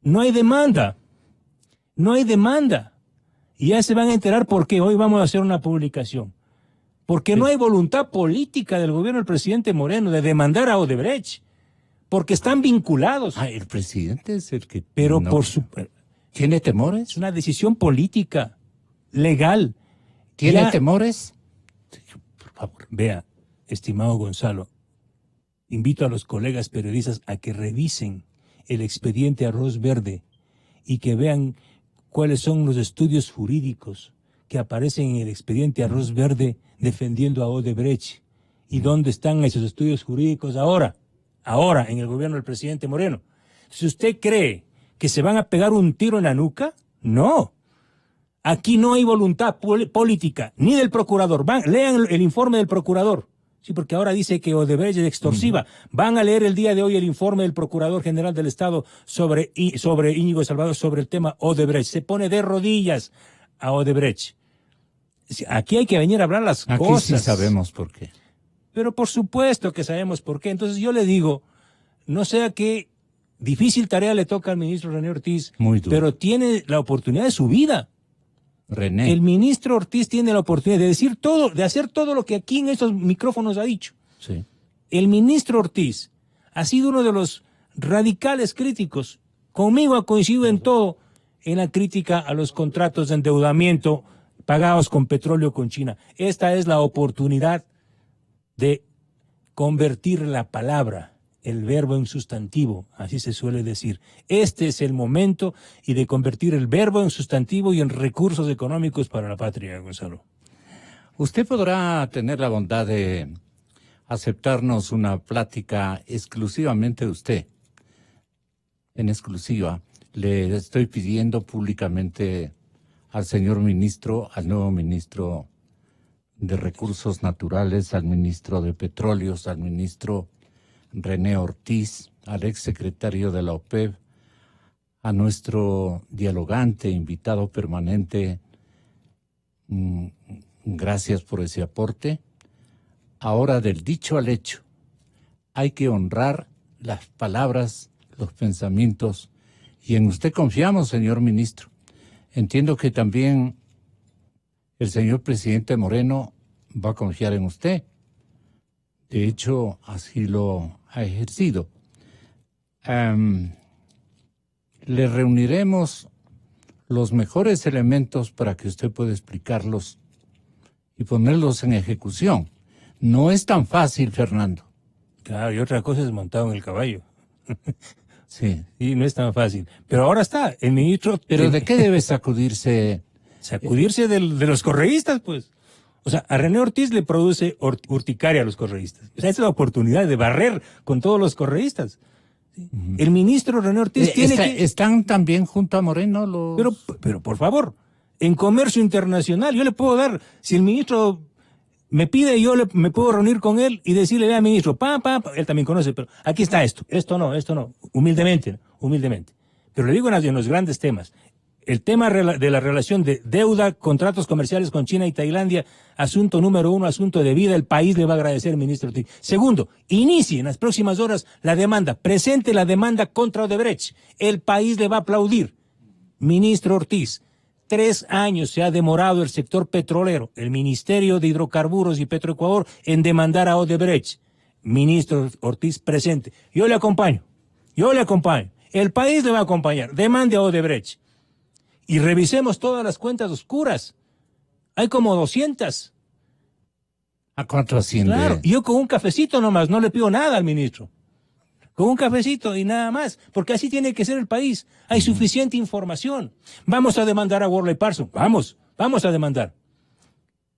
No hay demanda. No hay demanda. Y ya se van a enterar por qué. Hoy vamos a hacer una publicación. Porque no hay voluntad política del gobierno del presidente Moreno de demandar a Odebrecht. Porque están vinculados. El presidente es el que... Pero no- por su... ¿Tiene temores? Es una decisión política, legal. ¿Tiene Ya- temores? Por favor, vea, estimado Gonzalo, invito a los colegas periodistas a que revisen el expediente Arroz Verde y que vean cuáles son los estudios jurídicos que aparecen en el expediente Arroz Verde defendiendo a Odebrecht. ¿Y dónde están esos estudios jurídicos ahora? Ahora, en el gobierno del presidente Moreno. Si usted cree que se van a pegar un tiro en la nuca, no. Aquí no hay voluntad política, ni del procurador. Lean el informe del procurador. Sí, porque ahora dice que Odebrecht es extorsiva. Van a leer el día de hoy el informe del Procurador General del Estado sobre Íñigo Salvador, sobre el tema Odebrecht. Se pone de rodillas a Odebrecht. Aquí hay que venir a hablar las cosas. Aquí sí sabemos por qué. Pero por supuesto que sabemos por qué. Entonces yo le digo, no sea que difícil tarea le toca al ministro René Ortiz, pero tiene la oportunidad de su vida. René. El ministro Ortiz tiene la oportunidad de decir todo, de hacer todo lo que aquí en estos micrófonos ha dicho. Sí. El ministro Ortiz ha sido uno de los radicales críticos. Conmigo ha coincidido en todo, en la crítica a los contratos de endeudamiento pagados con petróleo con China. Esta es la oportunidad de convertir la palabra, el verbo en sustantivo, así se suele decir. Este es el momento y de convertir el verbo en sustantivo y en recursos económicos para la patria, Gonzalo. Usted podrá tener la bondad de aceptarnos una plática exclusivamente de usted. En exclusiva, le estoy pidiendo públicamente al señor ministro, al nuevo ministro de Recursos Naturales, al ministro de Petróleos, al ministro René Ortiz, al exsecretario de la OPEP, a nuestro dialogante, invitado permanente, gracias por ese aporte. Ahora, del dicho al hecho, hay que honrar las palabras, los pensamientos, y en usted confiamos, señor ministro. Entiendo que también el señor presidente Moreno va a confiar en usted. De hecho, así lo ha ejercido. Le reuniremos los mejores elementos para que usted pueda explicarlos y ponerlos en ejecución. No es tan fácil, Fernando. Claro, y otra cosa es montado en el caballo. Sí. Y no es tan fácil. Pero ahora está, el ministro... ¿Pero de qué debe sacudirse? Sacudirse de los correístas, pues. O sea, a René Ortiz le produce urticaria a los correístas. O sea, esa es la oportunidad de barrer con todos los correístas. ¿Sí? El ministro René Ortiz tiene que... ¿Están también junto a Moreno los...? Pero, por favor, en comercio internacional, yo le puedo dar, si el ministro me pide, me puedo reunir con él y decirle, vea, ministro, él también conoce, pero aquí está esto no, humildemente. Pero le digo en los grandes temas. El tema de la relación de deuda, contratos comerciales con China y Tailandia, asunto número 1, asunto de vida, el país le va a agradecer al ministro Ortiz. Segundo, inicie en las próximas horas la demanda, presente la demanda contra Odebrecht. El país le va a aplaudir. Ministro Ortiz, 3 años se ha demorado el sector petrolero, el Ministerio de Hidrocarburos y Petroecuador en demandar a Odebrecht. Ministro Ortiz, presente. Yo le acompaño. El país le va a acompañar. Demande a Odebrecht. Y revisemos todas las cuentas oscuras. Hay como 200. ¿A cuánto asciende? Claro, yo con un cafecito nomás, no le pido nada al ministro. Con un cafecito y nada más, porque así tiene que ser el país. Hay suficiente información. Vamos a demandar a Worley Parsons. Vamos a demandar.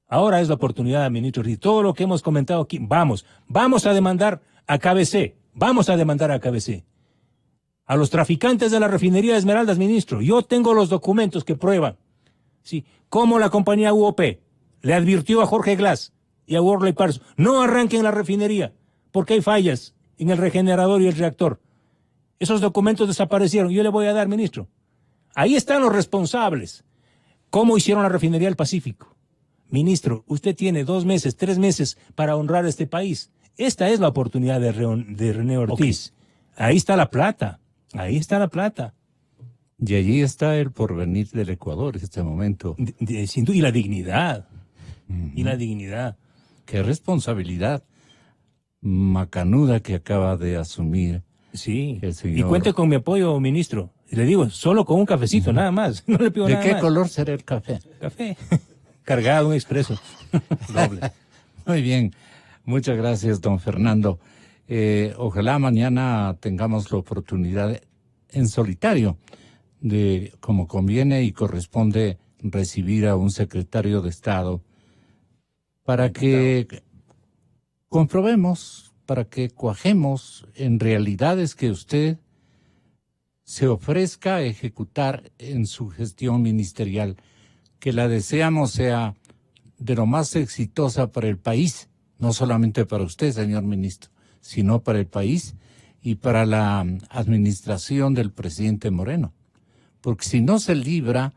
Ahora es la oportunidad, ministro. Y todo lo que hemos comentado aquí, vamos a demandar a KBC. A los traficantes de la refinería de Esmeraldas, ministro. Yo tengo los documentos que prueban, sí, cómo la compañía UOP le advirtió a Jorge Glass y a Worley Parsons, no arranquen la refinería, porque hay fallas en el regenerador y el reactor. Esos documentos desaparecieron. Yo le voy a dar, ministro. Ahí están los responsables. ¿Cómo hicieron la refinería del Pacífico? Ministro, usted tiene 2 meses, 3 meses para honrar a este país. Esta es la oportunidad de René Ortiz. Okay. Ahí está la plata. Y allí está el porvenir del Ecuador en este momento. Y la dignidad. Y la dignidad. Qué responsabilidad macanuda que acaba de asumir. Sí. El señor. Y cuente con mi apoyo, ministro. Y le digo, solo con un cafecito, nada más. No le pido nada más. ¿De qué color será el café? Café. Cargado, un expreso. Doble. Muy bien. Muchas gracias, don Fernando. Ojalá mañana tengamos la oportunidad en solitario, de como conviene y corresponde recibir a un secretario de Estado, para que comprobemos, para que cuajemos en realidades que usted se ofrezca a ejecutar en su gestión ministerial, que la deseamos sea de lo más exitosa para el país, no solamente para usted, señor ministro, sino para el país y para la administración del presidente Moreno. Porque si no se libra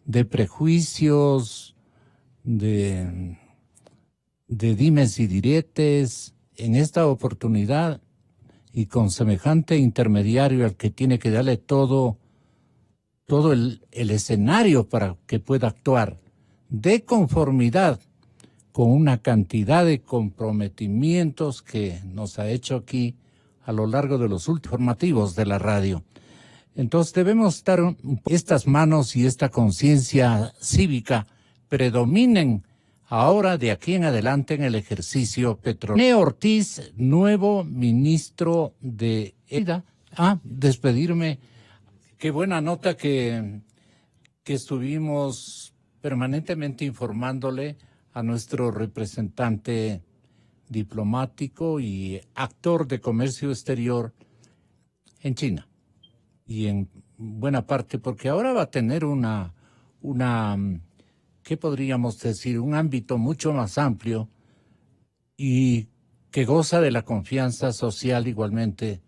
de prejuicios, de dimes y diretes, en esta oportunidad y con semejante intermediario al que tiene que darle todo el escenario para que pueda actuar de conformidad con una cantidad de comprometimientos que nos ha hecho aquí a lo largo de los informativos de la radio. Entonces debemos estar, estas manos y esta conciencia cívica predominen ahora de aquí en adelante en el ejercicio petrolero. René Ortiz, nuevo ministro de EDA. Despedirme. Qué buena nota que estuvimos permanentemente informándole a nuestro representante diplomático y actor de comercio exterior en China. Y en buena parte, porque ahora va a tener una ¿qué podríamos decir? Un ámbito mucho más amplio y que goza de la confianza social igualmente.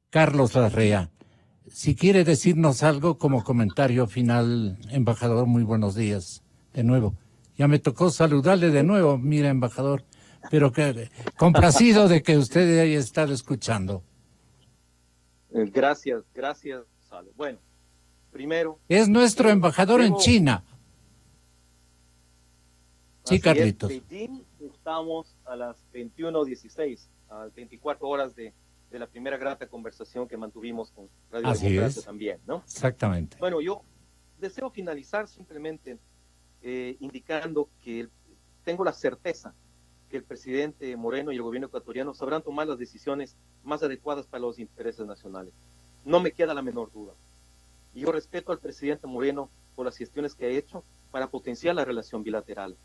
Carlos Larrea, si quiere decirnos algo como comentario final, embajador, muy buenos días de nuevo. Ya me tocó saludarle de nuevo, mira, embajador, pero que complacido de que usted haya estado escuchando. Gracias, Gonzalo. Bueno, primero... Es nuestro embajador en China. Sí, Carlitos. En Beijing estamos a las 21:16, a 24 horas de la primera grata conversación que mantuvimos con Radio Democracia también, ¿no? Exactamente. Bueno, yo deseo finalizar simplemente indicando que tengo la certeza que el presidente Moreno y el gobierno ecuatoriano sabrán tomar las decisiones más adecuadas para los intereses nacionales. No me queda la menor duda. Y yo respeto al presidente Moreno por las gestiones que ha hecho para potenciar la relación bilateral.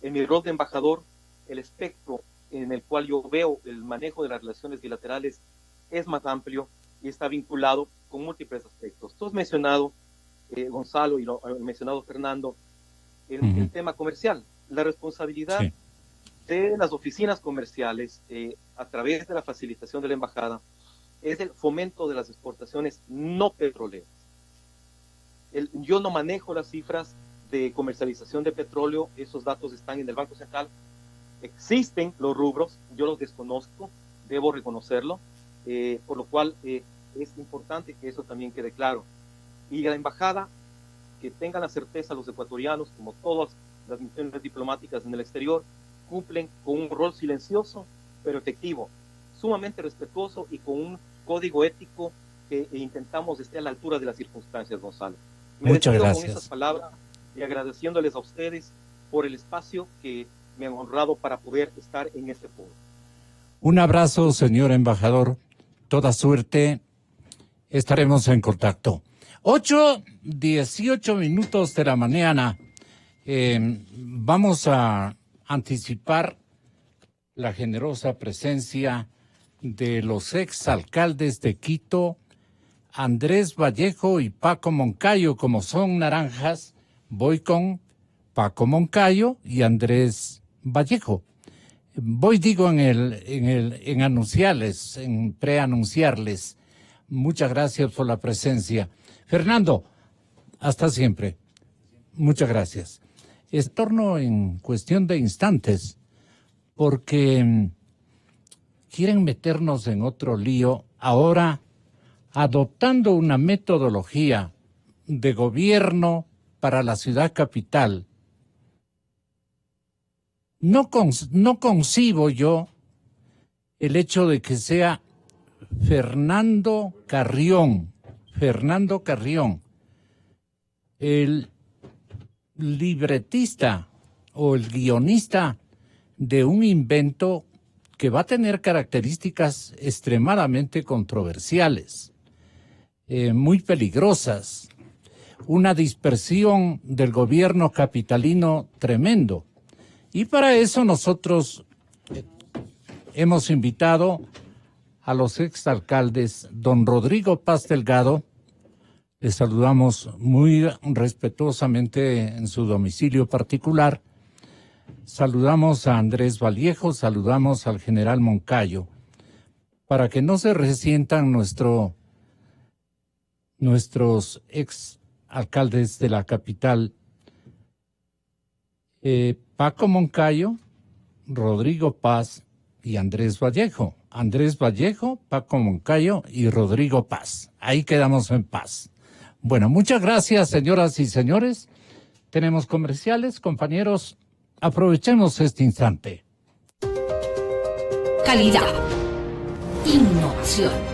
En mi rol de embajador, el espectro en el cual yo veo el manejo de las relaciones bilaterales es más amplio y está vinculado con múltiples aspectos. Tú has mencionado, Gonzalo, y lo ha mencionado Fernando, el tema comercial. La responsabilidad de las oficinas comerciales a través de la facilitación de la embajada es el fomento de las exportaciones no petroleras. Yo no manejo las cifras de comercialización de petróleo, esos datos están en el Banco Central. Existen los rubros, yo los desconozco, debo reconocerlo, por lo cual es importante que eso también quede claro. Y la embajada, que tengan la certeza los ecuatorianos, como todas las misiones diplomáticas en el exterior, cumplen con un rol silencioso pero efectivo, sumamente respetuoso y con un código ético que intentamos esté a la altura de las circunstancias, Gonzalo. Muchas gracias. Con esas palabras y agradeciéndoles a ustedes por el espacio que me han honrado para poder estar en este foro. Un abrazo, señor embajador. Toda suerte. Estaremos en contacto. 8:18 de la mañana. Vamos a anticipar la generosa presencia de los exalcaldes de Quito, Andrés Vallejo y Paco Moncayo. Como son naranjas, voy con Paco Moncayo y Andrés Vallejo. Voy, digo, en anunciarles, en preanunciarles. Muchas gracias por la presencia. Fernando, hasta siempre. Muchas gracias. Torno en cuestión de instantes, porque quieren meternos en otro lío ahora, adoptando una metodología de gobierno para la ciudad capital. No concibo yo el hecho de que sea Fernando Carrión, el libretista o el guionista de un invento que va a tener características extremadamente controversiales. muy peligrosas, una dispersión del gobierno capitalino tremendo. Y para eso nosotros hemos invitado a los exalcaldes, don Rodrigo Paz Delgado, le saludamos muy respetuosamente en su domicilio particular, saludamos a Andrés Vallejo, saludamos al general Moncayo, para que no se resientan nuestros exalcaldes de la capital, Paco Moncayo, Rodrigo Paz y Andrés Vallejo. Andrés Vallejo, Paco Moncayo y Rodrigo Paz. Ahí quedamos en paz. Bueno, muchas gracias, señoras y señores. Tenemos comerciales, compañeros. Aprovechemos este instante. Calidad. Innovación.